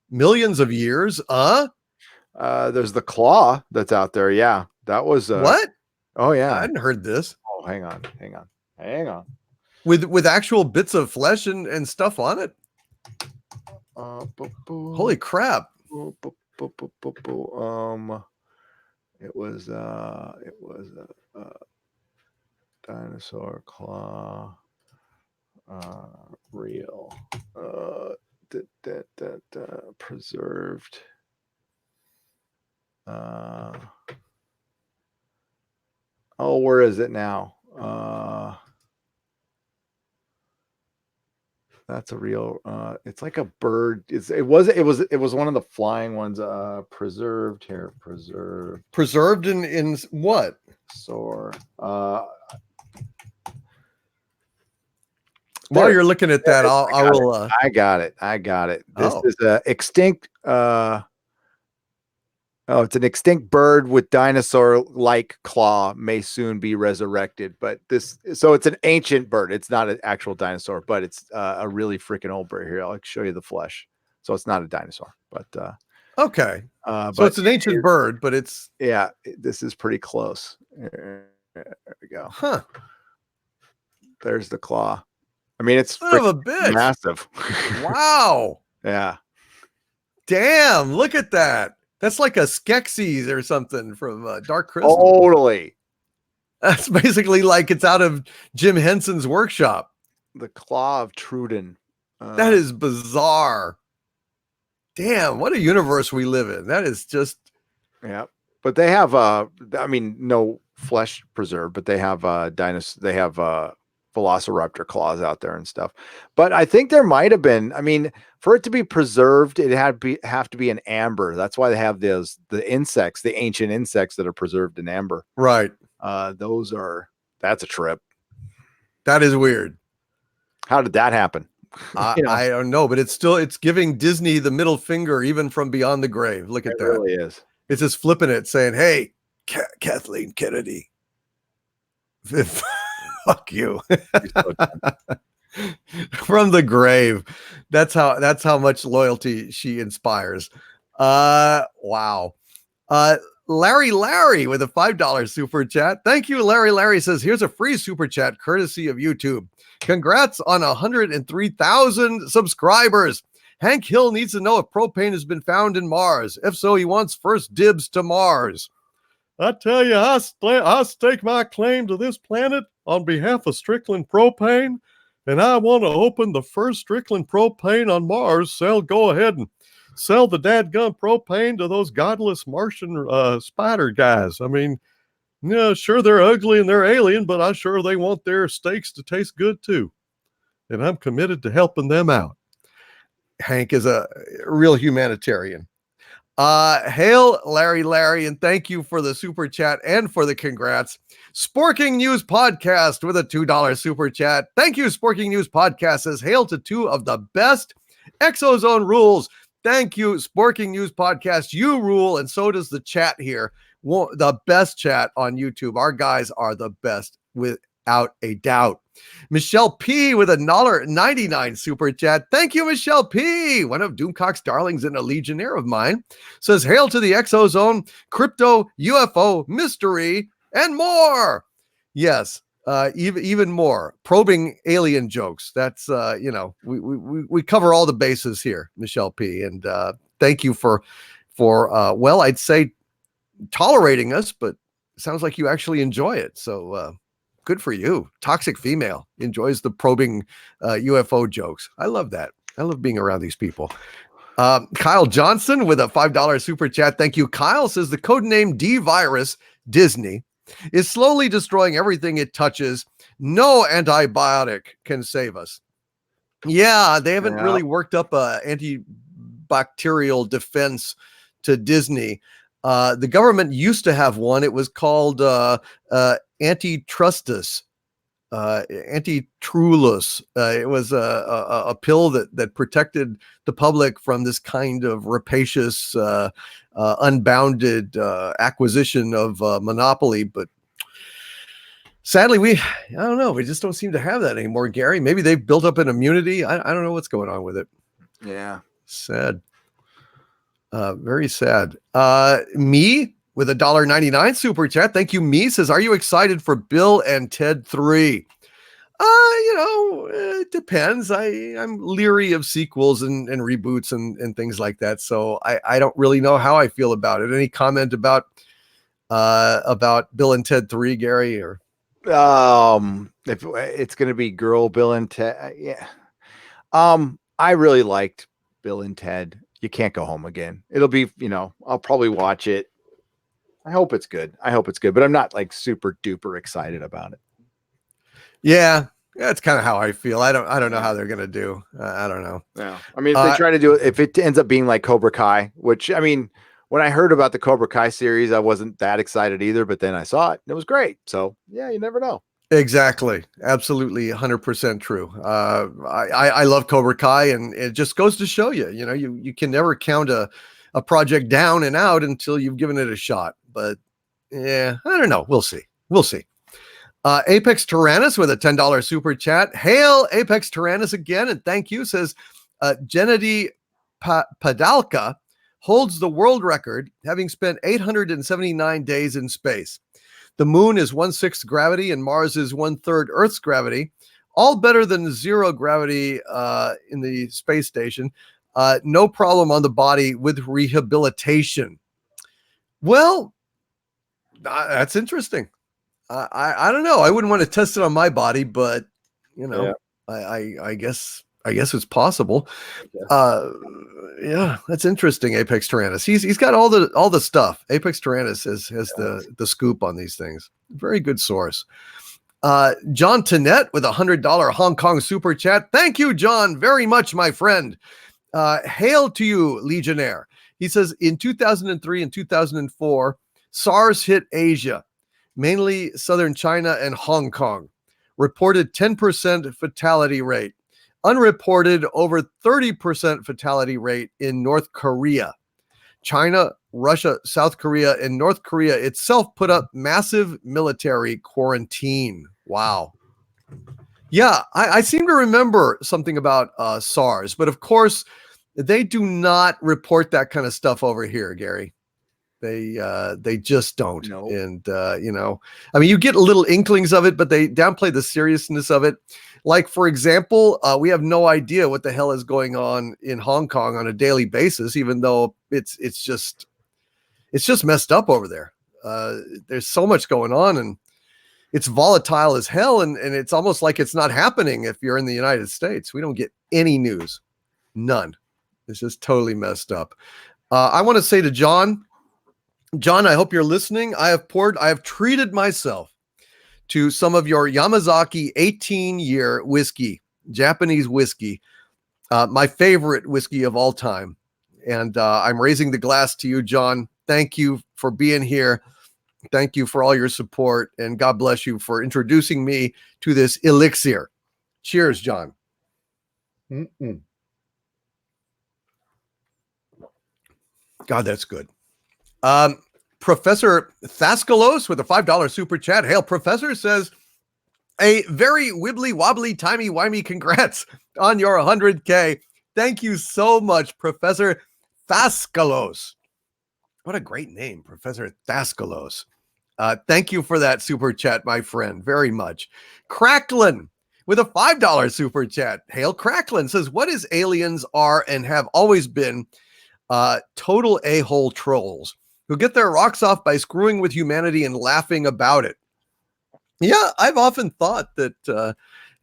Millions of years, there's the claw that's out there. Yeah, that was what? Oh yeah, I hadn't heard this. Oh, hang on. With actual bits of flesh and stuff on it. Holy crap! It was a dinosaur claw, real, preserved. Oh, where is it now? That's a real. It's like a bird. It was one of the flying ones. Preserved here. Preserved in what? Soar. While you're looking at that, I got it. This is a extinct. Oh, it's an extinct bird with dinosaur-like claw may soon be resurrected. But so it's an ancient bird. It's not an actual dinosaur, but it's a really freaking old bird. Here, I'll show you the flesh. So it's not a dinosaur, but okay. So it's an ancient bird, but it's this is pretty close. There we go. Huh. There's the claw. I mean, it's massive. Wow. Yeah. Damn! Look at that. That's like a Skeksis or something from Dark Crystal. Totally. That's basically like it's out of Jim Henson's workshop. The claw of Truden. That is bizarre. Damn, what a universe we live in. That is just. Yeah. But they have, no flesh preserved, but they have Velociraptor claws out there and stuff. But I think there might have been, for it to be preserved, it have to be an amber. That's why they have the insects, the ancient insects that are preserved in amber. Right. That's a trip. That is weird. How did that happen? I don't know, but it's giving Disney the middle finger even from beyond the grave. Look at that. It really is. It's just flipping it saying, hey, Kathleen Kennedy. Fuck you. From the grave. That's how much loyalty she inspires. Wow. Larry with a $5 super chat. Thank you, Larry. Larry says, here's a free super chat courtesy of YouTube. Congrats on 103,000 subscribers. Hank Hill needs to know if propane has been found in Mars. If so, he wants first dibs to Mars. I tell you, I stake my claim to this planet on behalf of Strickland Propane, and I want to open the first Strickland Propane on Mars. Go ahead and sell the dadgum propane to those godless Martian spider guys. Sure, they're ugly and they're alien, but I'm sure they want their steaks to taste good too. And I'm committed to helping them out. Hank is a real humanitarian. Hail Larry, and thank you for the super chat and for the congrats. Sporking News Podcast with a $2 super chat. Thank you, Sporking News Podcast says, hail to two of the best ExoZone rules. Thank you, Sporking News Podcast. You rule, and so does the chat here. The best chat on YouTube. Our guys are the best without a doubt. Michelle P with $1.99 super chat. Thank you, Michelle P. One of Doomcock's darlings and a legionnaire of mine. Says, hail to the ExoZone, crypto, UFO, mystery, and more. Yes, even more. Probing alien jokes. That's, we cover all the bases here, Michelle P. And thank you for well, I'd say tolerating us, but it sounds like you actually enjoy it. So good for you. Toxic female enjoys the probing UFO jokes. I love that. I love being around these people. Kyle Johnson with a $5 super chat. Thank you. Kyle says the codename D-Virus Disney is slowly destroying everything it touches. No antibiotic can save us. Yeah, they haven't really worked up a antibacterial defense to Disney. The government used to have one. It was called Antitrustus, Antitrulus. It was a pill that protected the public from this kind of rapacious, unbounded acquisition of monopoly. But sadly, I don't know. We just don't seem to have that anymore, Gary. Maybe they've built up an immunity. I don't know what's going on with it. Yeah. Sad. Very sad. Me with $1.99 super chat. Thank you. Me says, are you excited for Bill and Ted 3? It depends. I'm leery of sequels and reboots and things like that. So I don't really know how I feel about it. Any comment about Bill and Ted 3, Gary? Or if it's going to be girl Bill and Ted, yeah. I really liked Bill and Ted. You can't go home again. It'll be, I'll probably watch it. I hope it's good. But I'm not like super duper excited about it. Yeah, that's kind of how I feel. I don't know how they're gonna do. I don't know. Yeah, I mean, if they try to do it, if it ends up being like Cobra Kai, which I mean, when I heard about the Cobra Kai series, I wasn't that excited either. But then I saw it, and it was great. So yeah, you never know. Exactly. Absolutely. 100% true. I love Cobra Kai, and it just goes to show you, you can never count a project down and out until you've given it a shot. But yeah, I don't know. We'll see. Apex Tyrannus with a $10 super chat. Hail Apex Tyrannus again. And thank you. Says, Gennady Padalka holds the world record, having spent 879 days in space. The moon is 1/6 gravity and Mars is 1/3 Earth's gravity. All better than zero gravity in the space station. No problem on the body with rehabilitation. Well, that's interesting. I don't know. I wouldn't want to test it on my body, but I guess it's possible. Yeah, that's interesting. Apex Tyrannus. He's got all the stuff. Apex Tyrannus has the scoop on these things. Very good source. John Tennette with $100 Hong Kong super chat. Thank you, John, very much, my friend. Hail to you, Legionnaire. He says in 2003 and 2004, SARS hit Asia, mainly southern China and Hong Kong. Reported 10% fatality rate. Unreported over 30% fatality rate in North Korea. China, Russia, South Korea, and North Korea itself put up massive military quarantine. Wow. Yeah, I seem to remember something about SARS, but of course, they do not report that kind of stuff over here, Gary. They just don't. Nope. And I mean, you get little inklings of it, but they downplay the seriousness of it. Like, for example, we have no idea what the hell is going on in Hong Kong on a daily basis, even though it's just messed up over there. There's so much going on, and it's volatile as hell, and it's almost like it's not happening if you're in the United States. We don't get any news. None. It's just totally messed up. I want to say to John, I hope you're listening. I have treated myself to some of your Yamazaki 18-year whiskey, Japanese whiskey, my favorite whiskey of all time. And I'm raising the glass to you, John. Thank you for being here. Thank you for all your support. And God bless you for introducing me to this elixir. Cheers, John. God, that's good. Professor Thaskalos with a $5 super chat. Hail, Professor, says, A very wibbly wobbly timey wimey congrats on your 100K. Thank you so much, Professor Thaskalos. What a great name, Professor Thaskalos. Thank you for that super chat, my friend, very much. Cracklin with a $5 super chat. Hail Cracklin says, what is aliens are and have always been total a-hole trolls who get their rocks off by screwing with humanity and laughing about it. Yeah, I've often thought that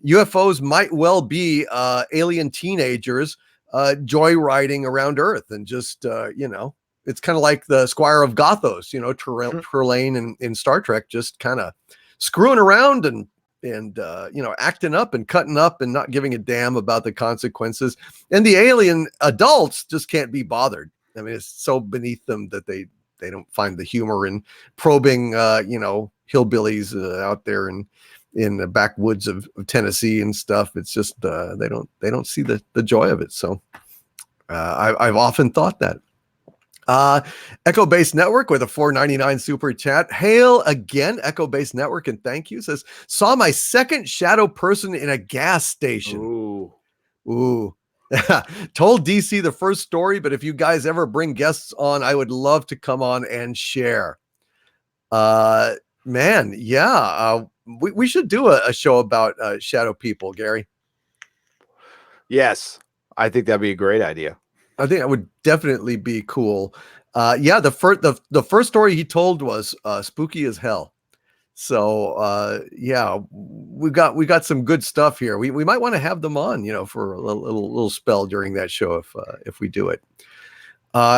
UFOs might well be alien teenagers joyriding around Earth and just, it's kind of like the Squire of Gothos, Trelane in Star Trek, just kind of screwing around and acting up and cutting up and not giving a damn about the consequences. And the alien adults just can't be bothered. I mean, it's so beneath them that they don't find the humor in probing, hillbillies out there in the backwoods of Tennessee and stuff. It's just they don't see the joy of it. So I've often thought that. Echo Base Network with a $4.99 super chat. Hail again, Echo Base Network, and thank you. Says, saw my second shadow person in a gas station. Ooh. Told DC the first story, but if you guys ever bring guests on, I would love to come on and share. Man, yeah. We should do a show about shadow people, Gary. Yes, I think that'd be a great idea. I think that would definitely be cool. The first story he told was spooky as hell. So we got some good stuff here. We might want to have them on, for a little spell during that show if we do it.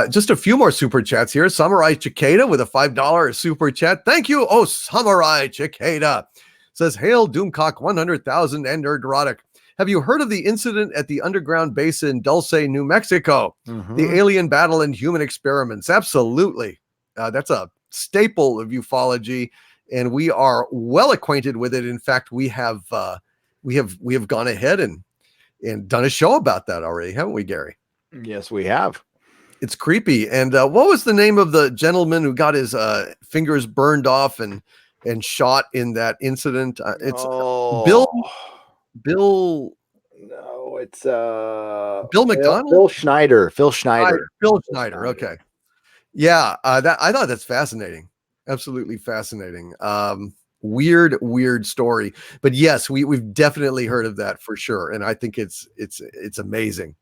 Just a few more super chats here. Samurai Cicada with a $5 super chat. Thank you. Oh, Samurai Cicada says, hail Doomcock 100,000 and Nerdrotic. Have you heard of the incident at the underground base in Dulce, New Mexico? Mm-hmm. The alien battle and human experiments. Absolutely. That's a staple of ufology, and we are well acquainted with it. In fact, we have gone ahead and done a show about that already, haven't we, Gary? Yes, we have. It's creepy. And what was the name of the gentleman who got his fingers burned off and shot in that incident? It's Bill. No, it's Bill McDonald. Phil Schneider. Phil Schneider. Phil Schneider. Okay. Yeah, that I thought that's fascinating. Absolutely fascinating. Weird story. But yes, we've definitely heard of that for sure, and I think it's amazing.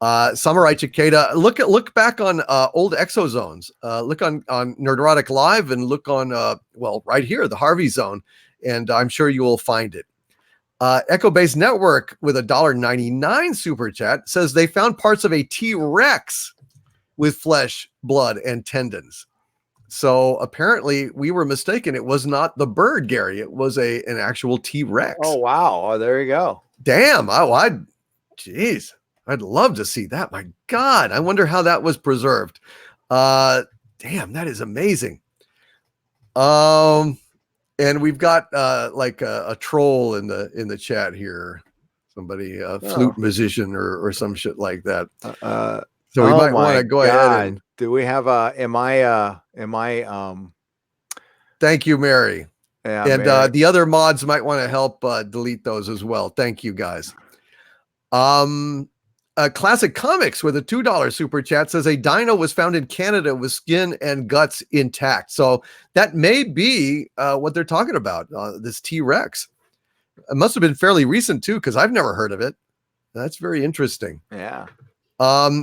Samurai Cicada, look back on old ExoZones. Look on Nerdrotic Live and look on right here, the Harvey Zone, and I'm sure you will find it. Echo Base Network with a $1.99 super chat says they found parts of a T-Rex with flesh, blood, and tendons. So apparently we were mistaken. It was not the bird, Gary. It was an actual T-Rex. Oh, wow. Oh, there you go. Damn. Geez. I'd love to see that. My God. I wonder how that was preserved. Damn, that is amazing. And we've got like a troll in the chat here. Somebody, flute musician or some shit like that. So we might want to go ahead and do we have am I thank you, Mary. Yeah, and Mary. The other mods might want to help delete those as well. Thank you, guys. Classic Comics with a $2 super chat says a dino was found in Canada with skin and guts intact. So that may be what they're talking about, this T-Rex. It must have been fairly recent too, because I've never heard of it. That's very interesting. Yeah.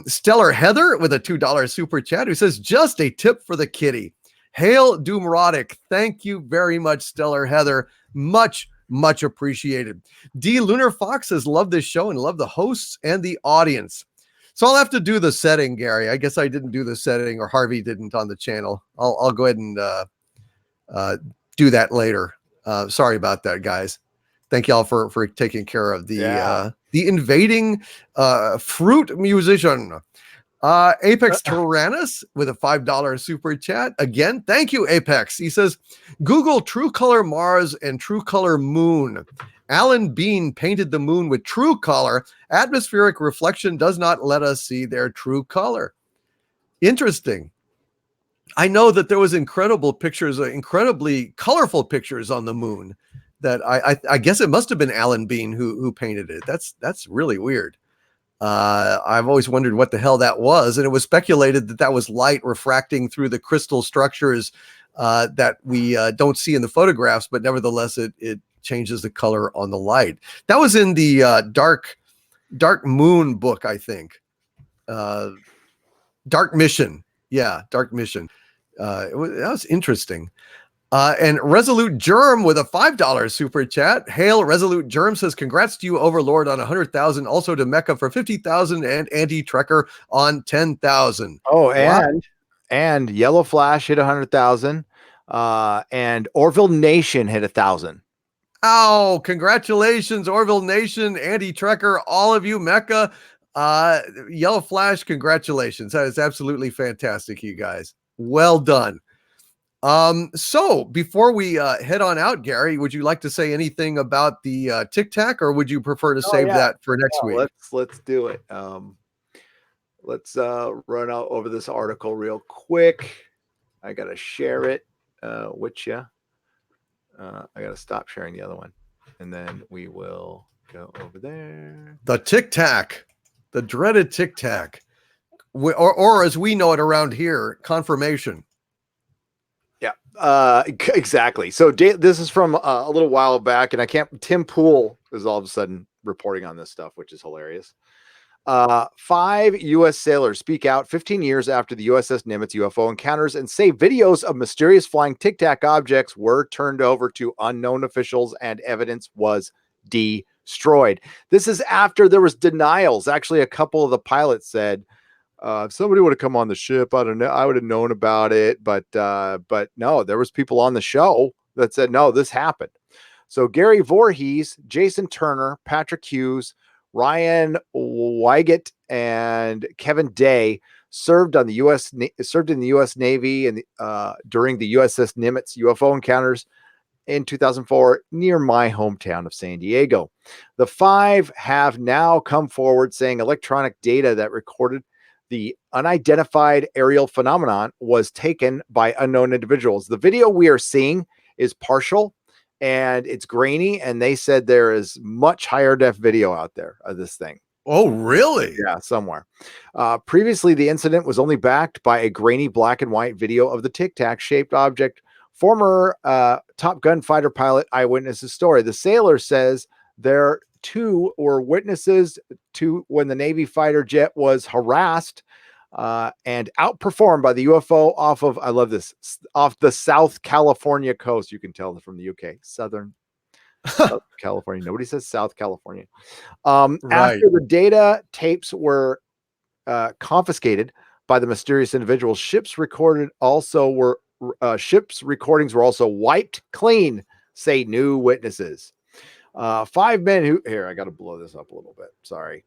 Stellar Heather with a $2 super chat who says, just a tip for the kitty. Hail Doomrotic. Thank you very much, Stellar Heather. Much appreciated. D Lunar Fox says, love this show and love the hosts and the audience. So I'll have to do the setting, Gary. I guess I didn't do the setting, or Harvey didn't on the channel. I'll go ahead and do that later. Sorry about that, guys. Thank y'all for taking care of the invading fruit musician. Apex Tyrannus with a $5 super chat. Again, thank you, Apex. He says, Google True Color Mars and True Color Moon. Alan Bean painted the moon with true color. Atmospheric reflection does not let us see their true color. Interesting. I know that there was incredibly colorful pictures on the moon that I guess it must have been Alan Bean who painted it. That's really weird. I've always wondered what the hell that was, and it was speculated that that was light refracting through the crystal structures that we don't see in the photographs, but nevertheless it changes the color on the light. That was in the Dark Moon book, I think. Dark Mission. Yeah, Dark Mission. That was interesting. And Resolute Germ with a $5 super chat. Hail, Resolute Germ says, congrats to you, Overlord, on 100,000. Also to Mecca for 50,000 and Andy Trekker on 10,000. Oh, Wow. and Yellow Flash hit 100,000. And Orville Nation hit 1,000. Oh, congratulations, Orville Nation, Andy Trekker, all of you, Mecca, Yellow Flash, congratulations. That is absolutely fantastic, you guys. Well done. So before we head on out, Gary, would you like to say anything about the Tic Tac, or would you prefer to save that for next week? Let's do it. Let's run out over this article real quick. I gotta share it with you. I gotta stop sharing the other one, and then we will go over there. The Tic Tac, the dreaded Tic Tac, or as we know it around here, confirmation. Yeah, exactly. So this is from a little while back, and Tim Pool is all of a sudden reporting on this stuff, which is hilarious. 5 U.S. sailors speak out 15 years after the USS Nimitz UFO encounters and say videos of mysterious flying Tic Tac objects were turned over to unknown officials and evidence was destroyed. This is after there was denials. Actually, a couple of the pilots said, if somebody would have come on the ship, I don't know, I would have known about it. But no, there was people on the show that said, no, this happened. So Gary Voorhees, Jason Turner, Patrick Hughes, Ryan Wygant, and Kevin Day served in the U.S. Navy and during the USS Nimitz UFO encounters in 2004 near my hometown of San Diego. The 5 have now come forward saying electronic data that recorded the unidentified aerial phenomenon was taken by unknown individuals. The video we are seeing is partial and it's grainy, and they said there is much higher def video out there of this thing. Oh, really? Yeah, somewhere. Previously, the incident was only backed by a grainy black and white video of the Tic Tac shaped object. Former Top Gun fighter pilot eyewitness's story. The sailor says there too were witnesses to when the Navy fighter jet was harassed and outperformed by the UFO off of, I love this, off the South California coast. You can tell from the UK, South California. Nobody says South California. Right. After the data tapes were confiscated by the mysterious individuals, ships recordings were also wiped clean, say new witnesses. 5 men who here, I got to blow this up a little bit. Sorry.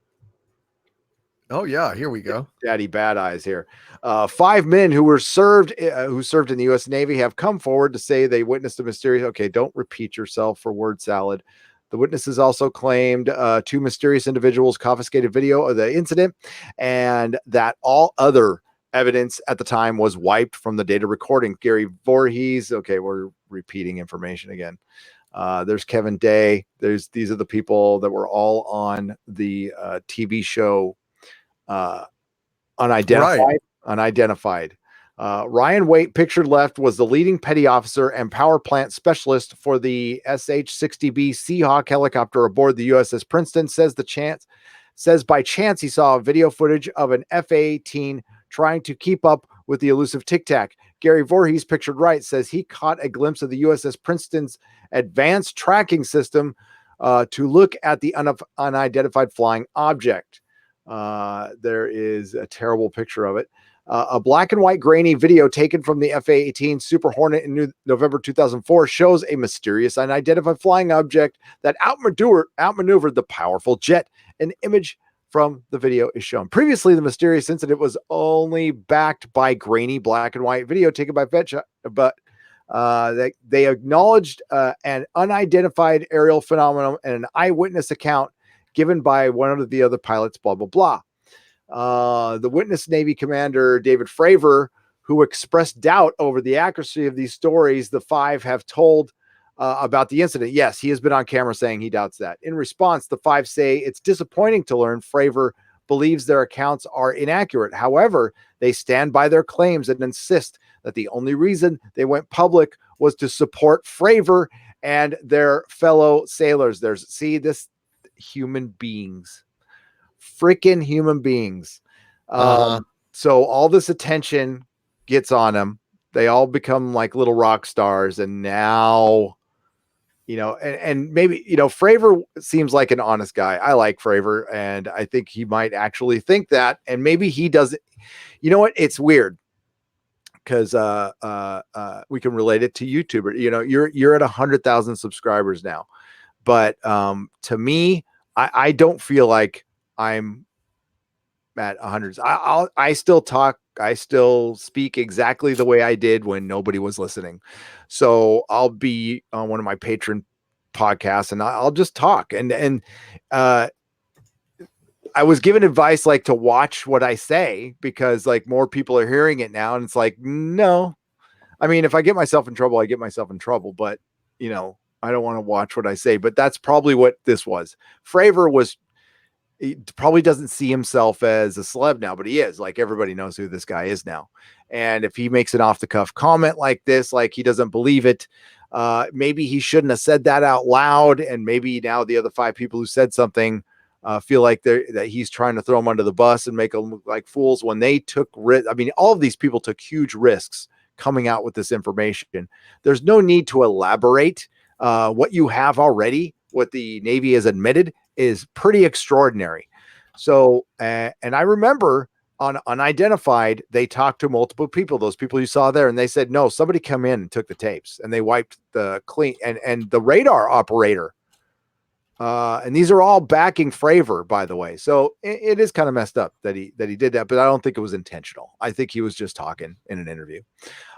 Oh yeah, here we go. Daddy Bad Eyes here. 5 men who served in the U.S. Navy have come forward to say they witnessed a mysterious. Okay, don't repeat yourself for word salad. The witnesses also claimed 2 mysterious individuals confiscated video of the incident, and that all other evidence at the time was wiped from the data recording. Gary Voorhees. Okay, we're repeating information again. There's Kevin Day. These are the people that were all on the TV show Unidentified. Right. Unidentified. Ryan Waite, pictured left, was the leading petty officer and power plant specialist for the SH-60B Seahawk helicopter aboard the USS Princeton. Says by chance he saw video footage of an F-18 trying to keep up with the elusive Tic Tac. Gary Voorhees, pictured right, says he caught a glimpse of the USS Princeton's advanced tracking system to look at the unidentified flying object. There is a terrible picture of it. A black and white grainy video taken from the F-18 Super Hornet in November 2004 shows a mysterious unidentified flying object that outmaneuvered the powerful jet. An image from the video is shown. Previously, the mysterious incident was only backed by grainy black and white video taken by Fetch, but they acknowledged an unidentified aerial phenomenon and an eyewitness account given by one of the other pilots, blah, blah, blah. The witness Navy Commander David Fravor, who expressed doubt over the accuracy of these stories, the 5 have told about the incident. Yes, he has been on camera saying he doubts that. In response, the five say it's disappointing to learn Fravor believes their accounts are inaccurate. However, they stand by their claims and insist that the only reason they went public was to support Fravor and their fellow sailors. This human beings, freaking human beings. So all this attention gets on them. They all become like little rock stars. And now, and maybe, Fravor seems like an honest guy. I like Fravor, and I think he might actually think that. And maybe he doesn't. You know what? It's weird because we can relate it to YouTuber. You're at 100,000 subscribers now, but to me, I don't feel like I'm at 100. I still talk. I still speak exactly the way I did when nobody was listening. So I'll be on one of my patron podcasts and I'll just talk. And I was given advice like to watch what I say because like more people are hearing it now. And it's like, no, I mean, if I get myself in trouble, I get myself in trouble, but I don't want to watch what I say, but that's probably what this was. Fravor he probably doesn't see himself as a celeb now, but he is. Like everybody knows who this guy is now. And if he makes an off the cuff comment like this, like he doesn't believe it, maybe he shouldn't have said that out loud. And maybe now the other five people who said something feel like that he's trying to throw them under the bus and make them look like fools when they took risks. I mean, all of these people took huge risks coming out with this information. There's no need to elaborate. What you have already, what the Navy has admitted, is pretty extraordinary. So, and I remember on Unidentified, they talked to multiple people, those people you saw there, and they said, no, somebody come in and took the tapes and they wiped the clean and the radar operator. And these are all backing Fravor, by the way. So it is kind of messed up that he did that, but I don't think it was intentional. I think he was just talking in an interview.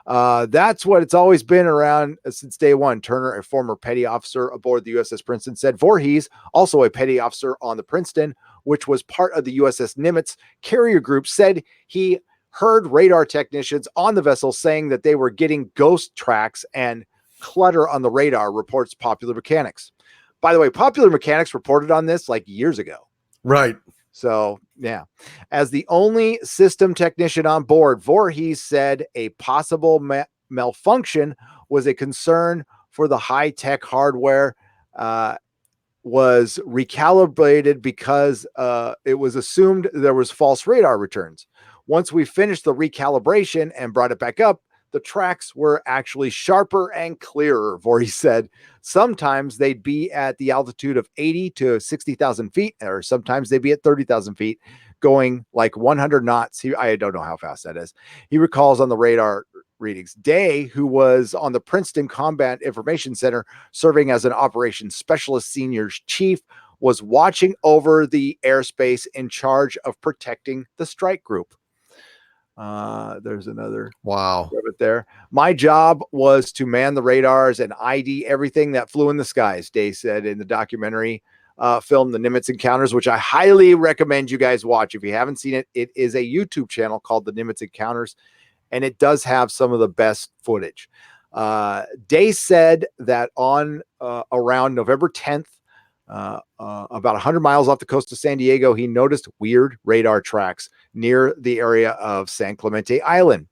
That's what it's always been around since day one. Turner, a former petty officer aboard the USS Princeton, said Voorhees, also a petty officer on the Princeton, which was part of the USS Nimitz carrier group, said he heard radar technicians on the vessel saying that they were getting ghost tracks and clutter on the radar, reports Popular Mechanics. By the way, Popular Mechanics reported on this like years ago. Right. So, yeah. As the only system technician on board, Voorhees said a possible malfunction was a concern for the high-tech hardware was recalibrated because it was assumed there was false radar returns. Once we finished the recalibration and brought it back up, the tracks were actually sharper and clearer, Voorhees said. Sometimes they'd be at the altitude of 80 to 60,000 feet, or sometimes they'd be at 30,000 feet, going like 100 knots. I don't know how fast that is. He recalls on the radar readings. Day, who was on the Princeton Combat Information Center, serving as an operations specialist senior chief, was watching over the airspace in charge of protecting the strike group. There's another wow there. My job was to man the radars and ID everything that flew in the skies, Day said in the documentary film The Nimitz Encounters, which I highly recommend you guys watch. If you haven't seen it, it is a YouTube channel called The Nimitz Encounters, and it does have some of the best footage. Day said that on around November 10th, about 100 miles off the coast of San Diego, he noticed weird radar tracks near the area of San Clemente Island,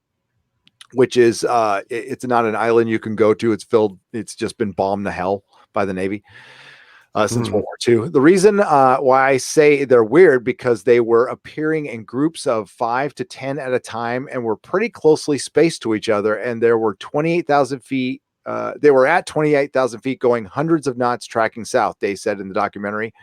which is it's not an island you can go to. It's just been bombed to hell by the Navy since World War II. The reason why I say they're weird, because they were appearing in groups of 5 to 10 at a time and were pretty closely spaced to each other. And there were 28,000 feet. They were at 28,000 feet going hundreds of knots tracking south, they said in the documentary.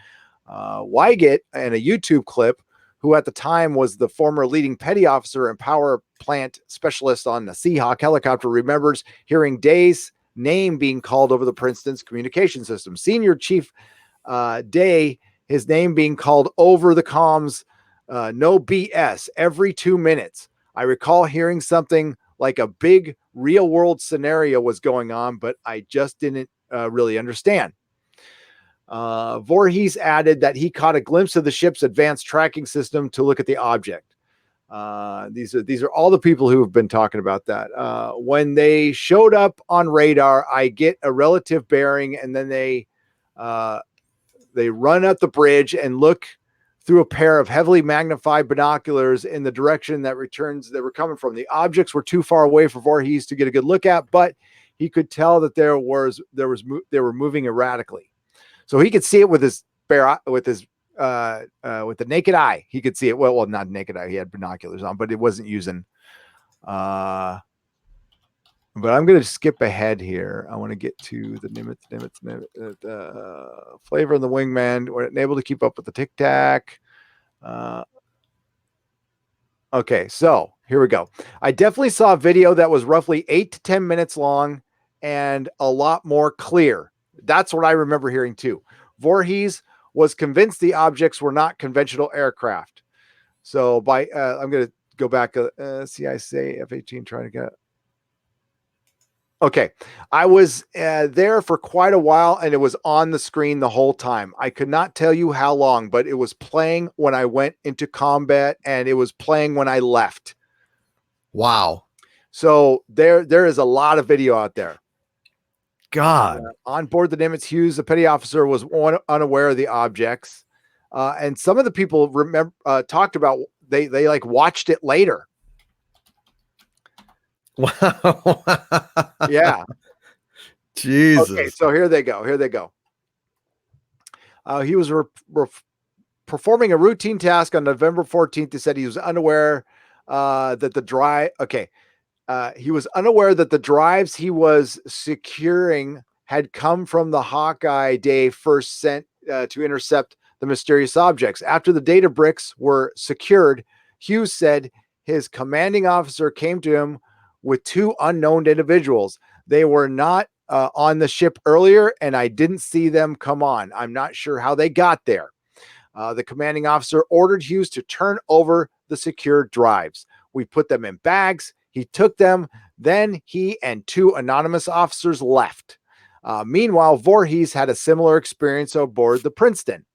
Wygant, in a YouTube clip, who at the time was the former leading petty officer and power plant specialist on the Seahawk helicopter, remembers hearing Day's name being called over the Princeton's communication system. Senior Chief Day, his name being called over the comms, no BS, every 2 minutes. I recall hearing something like a big real world scenario was going on, but I just didn't really understand. Voorhees added that he caught a glimpse of the ship's advanced tracking system to look at the object. These are all the people who have been talking about that. When they showed up on radar, I get a relative bearing, and then they run up the bridge and look through a pair of heavily magnified binoculars in the direction that they were coming from. The objects were too far away for Voorhees to get a good look at, but he could tell that they were moving erratically. So he could see it with the naked eye. He could see it. Well, not naked eye. He had binoculars on, but it wasn't using. But I'm going to skip ahead here. I want to get to the Nimitz, Flavor and the Wingman. We're unable to keep up with the Tic Tac. Okay, so here we go. I definitely saw a video that was roughly 8 to 10 minutes long and a lot more clear. That's what I remember hearing too. Voorhees was convinced the objects were not conventional aircraft. So I'm going to go back. See, I say F-18 trying to get. Okay. I was there for quite a while, and it was on the screen the whole time. I could not tell you how long, but it was playing when I went into combat, and it was playing when I left. Wow. So there is a lot of video out there. God. On board the Nimitz, Hughes, the petty officer, was unaware of the objects. And some of the people talked about they like watched it later. Wow. Yeah. Jesus. Okay, so here they go. He was performing a routine task on November 14th. He said he was unaware that the drive. Okay. He was unaware that the drives he was securing had come from the Hawkeye Day first sent to intercept the mysterious objects. After the data bricks were secured, Hughes said his commanding officer came to him with 2 unknown individuals. They were not on the ship earlier, and I didn't see them come on. I'm not sure how they got there. The commanding officer ordered Hughes to turn over the secured drives. We put them in bags. He took them. Then he and 2 anonymous officers left. Meanwhile, Voorhees had a similar experience aboard the Princeton.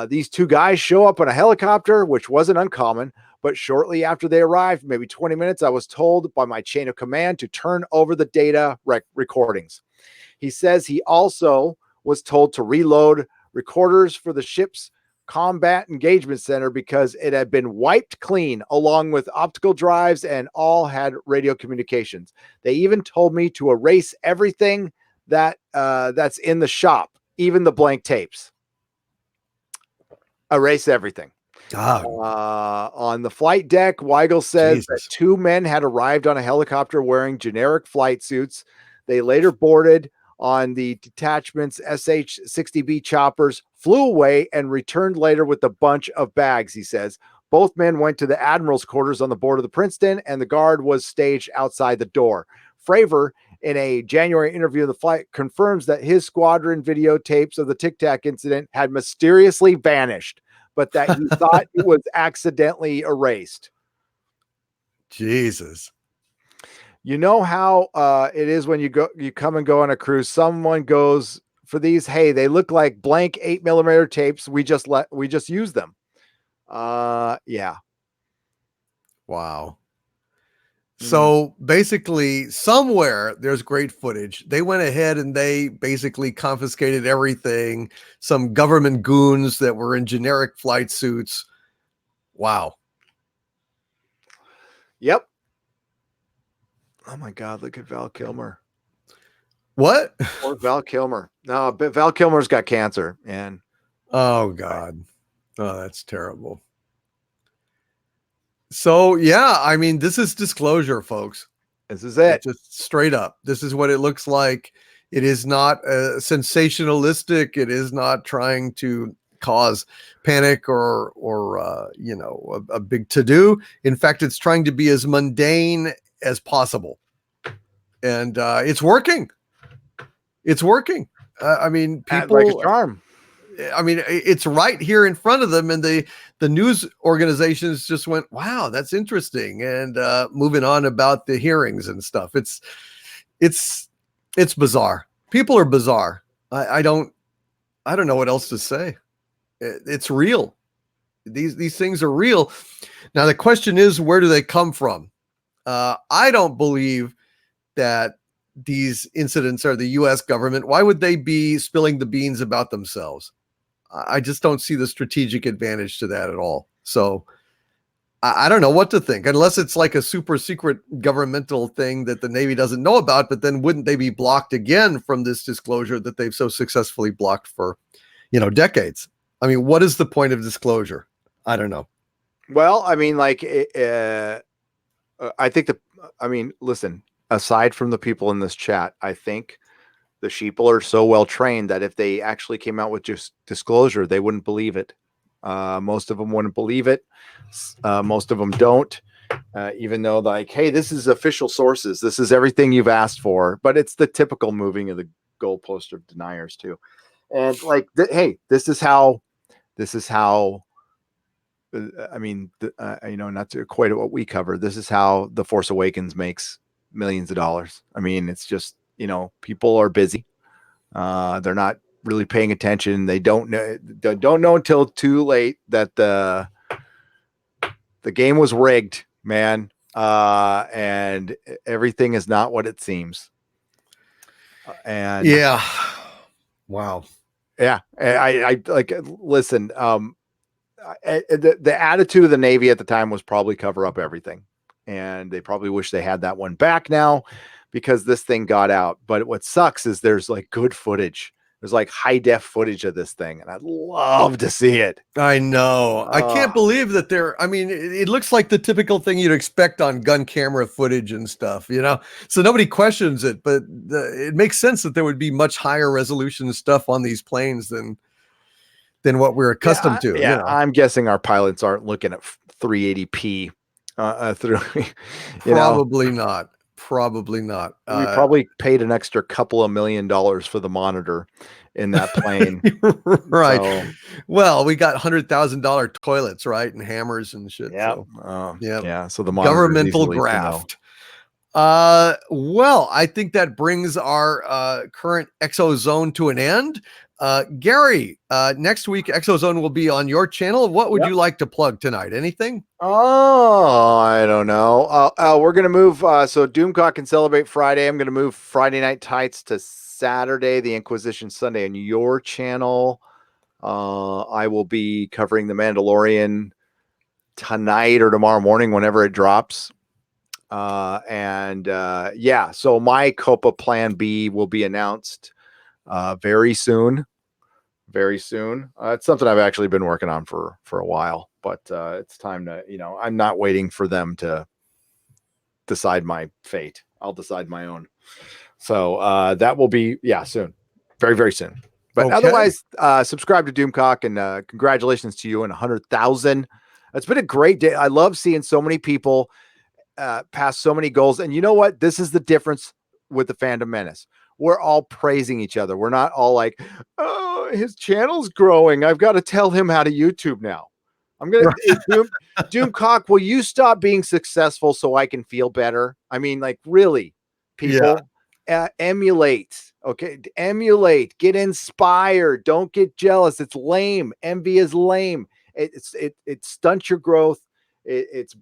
These 2 guys show up on a helicopter, which wasn't uncommon, but shortly after they arrived, maybe 20 minutes, I was told by my chain of command to turn over the data recordings. He says he also was told to reload recorders for the ship's combat engagement center because it had been wiped clean along with optical drives and all had radio communications. They even told me to erase everything that's in the shop, even the blank tapes. Erase everything. God. On the flight deck, Weigel says that 2 men had arrived on a helicopter wearing generic flight suits. They later boarded on the detachment's SH-60B choppers, flew away, and returned later with a bunch of bags, he says. Both men went to the admiral's quarters on the board of the Princeton, and the guard was staged outside the door. Fravor, in a January interview of the flight, confirms that his squadron videotapes of the Tic Tac incident had mysteriously vanished, but that he thought it was accidentally erased. Jesus. You know how it is when you come and go on a cruise. Someone goes for these. Hey, they look like blank 8mm tapes. We just use them. Yeah. Wow. So basically, somewhere there's great footage. They went ahead and they basically confiscated everything. Some government goons that were in generic flight suits. Wow. Yep. Oh my God, look at Val Kilmer. What? Or Val Kilmer. No, but Val Kilmer's got cancer. And oh God. Oh, that's terrible. So yeah, I mean, this is disclosure, folks. This is it. Just straight up. This is what it looks like. It is not sensationalistic. It is not trying to cause panic or a big to-do. In fact, it's trying to be as mundane as possible. And it's working. It's working. I mean, people like a charm. I mean, it's right here in front of them, and the news organizations just went, wow, that's interesting. And moving on about the hearings and stuff. It's bizarre. People are bizarre. I don't know what else to say. It's real. These things are real. Now the question is, where do they come from? I don't believe that these incidents are the U.S. government. Why would they be spilling the beans about themselves? I just don't see the strategic advantage to that at all. So I don't know what to think, unless it's like a super secret governmental thing that the Navy doesn't know about. But then wouldn't they be blocked again from this disclosure that they've so successfully blocked for, decades? I mean, what is the point of disclosure? I don't know. Well, I mean, like, I think listen, aside from the people in this chat, I think the sheeple are so well trained that if they actually came out with just disclosure, they wouldn't believe it. Most of them wouldn't believe it. Most of them don't, even though like, hey, this is official sources. This is everything you've asked for, but it's the typical moving of the goalpost of deniers too. And like, hey, this is how, I mean, not to equate it what we cover. This is how The Force Awakens makes millions of dollars. I mean, it's just, people are busy. They're not really paying attention. They don't know until too late that the game was rigged, man. And everything is not what it seems. And yeah, wow. Yeah. I like, listen, the attitude of the Navy at the time was probably cover up everything. And they probably wish they had that one back now because this thing got out. But what sucks is there's like good footage. There's like high def footage of this thing. And I'd love to see it. I know. I can't believe that I mean, it looks like the typical thing you'd expect on gun camera footage and stuff, so nobody questions it, but it makes sense that there would be much higher resolution stuff on these planes than what we're accustomed to. Yeah, I'm guessing our pilots aren't looking at 380p through. Probably not. Probably not. We probably paid an extra couple of $1 million for the monitor in that plane. Right. So, well, we got $100,000 toilets, right? And hammers and shit. Yeah. So, yeah. So the governmental graft. Well, I think that brings our current ExoZone to an end. Gary, next week ExoZone will be on your channel. What would you like to plug tonight? Anything? Oh, I don't know. We're gonna move. So Doomcock can celebrate Friday. I'm gonna move Friday Night Tights to Saturday. The Inquisition Sunday on your channel. I will be covering The Mandalorian tonight or tomorrow morning, whenever it drops. So my COPA Plan B will be announced very soon. It's something I've actually been working on for a while, but it's time to, I'm not waiting for them to decide my fate. I'll decide my own. So that will be, soon. Very, very soon. But otherwise, subscribe to Doomcock, and congratulations to you and 100,000. It's been a great day. I love seeing so many people pass so many goals. And you know what? This is the difference with the Fandom Menace. We're all praising each other. We're not all like, oh, his channel's growing. I've got to tell him how to YouTube now. I'm going to Doomcock, will you stop being successful so I can feel better? I mean, like, really, people, emulate. Okay. Emulate, get inspired. Don't get jealous. It's lame. Envy is lame. It stunts your growth. It's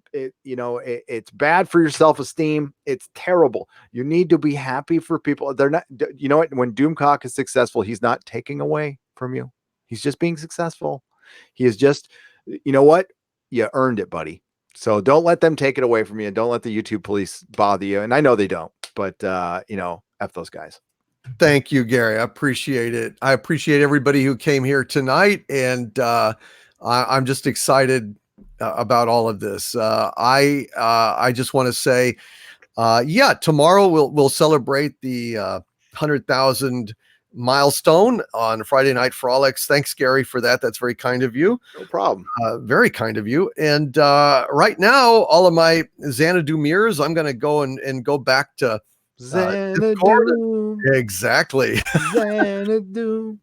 bad for your self-esteem. It's terrible. You need to be happy for people. They're not, what? When Doomcock is successful, he's not taking away from you. He's just being successful. He is just, what? You earned it, buddy. So don't let them take it away from you. Don't let the YouTube police bother you. And I know they don't, but F those guys. Thank you, Gary. I appreciate it. I appreciate everybody who came here tonight. And I'm just excited about all of this. I just want to say, tomorrow we'll celebrate the 100,000 milestone on Friday Night Frolics. Thanks, Gary, for that. That's very kind of you. No problem. Very kind of you. And right now, all of my Xanadu mirrors, I'm going to go and go back to Xanadu. Exactly. Xanadu.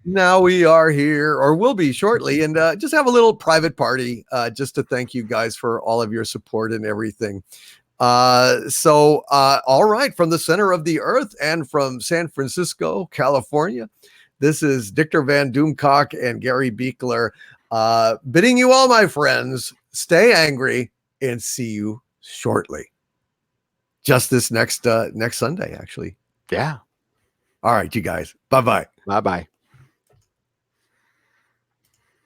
Now we are here, or will be shortly, and just have a little private party just to thank you guys for all of your support and everything. All right, from the center of the earth and from San Francisco, California, this is Dictor Van Doomcock and Gary Beekler. Bidding you all, my friends, stay angry and see you shortly. Just this next Sunday, actually. Yeah. All right, you guys. Bye-bye. Bye-bye.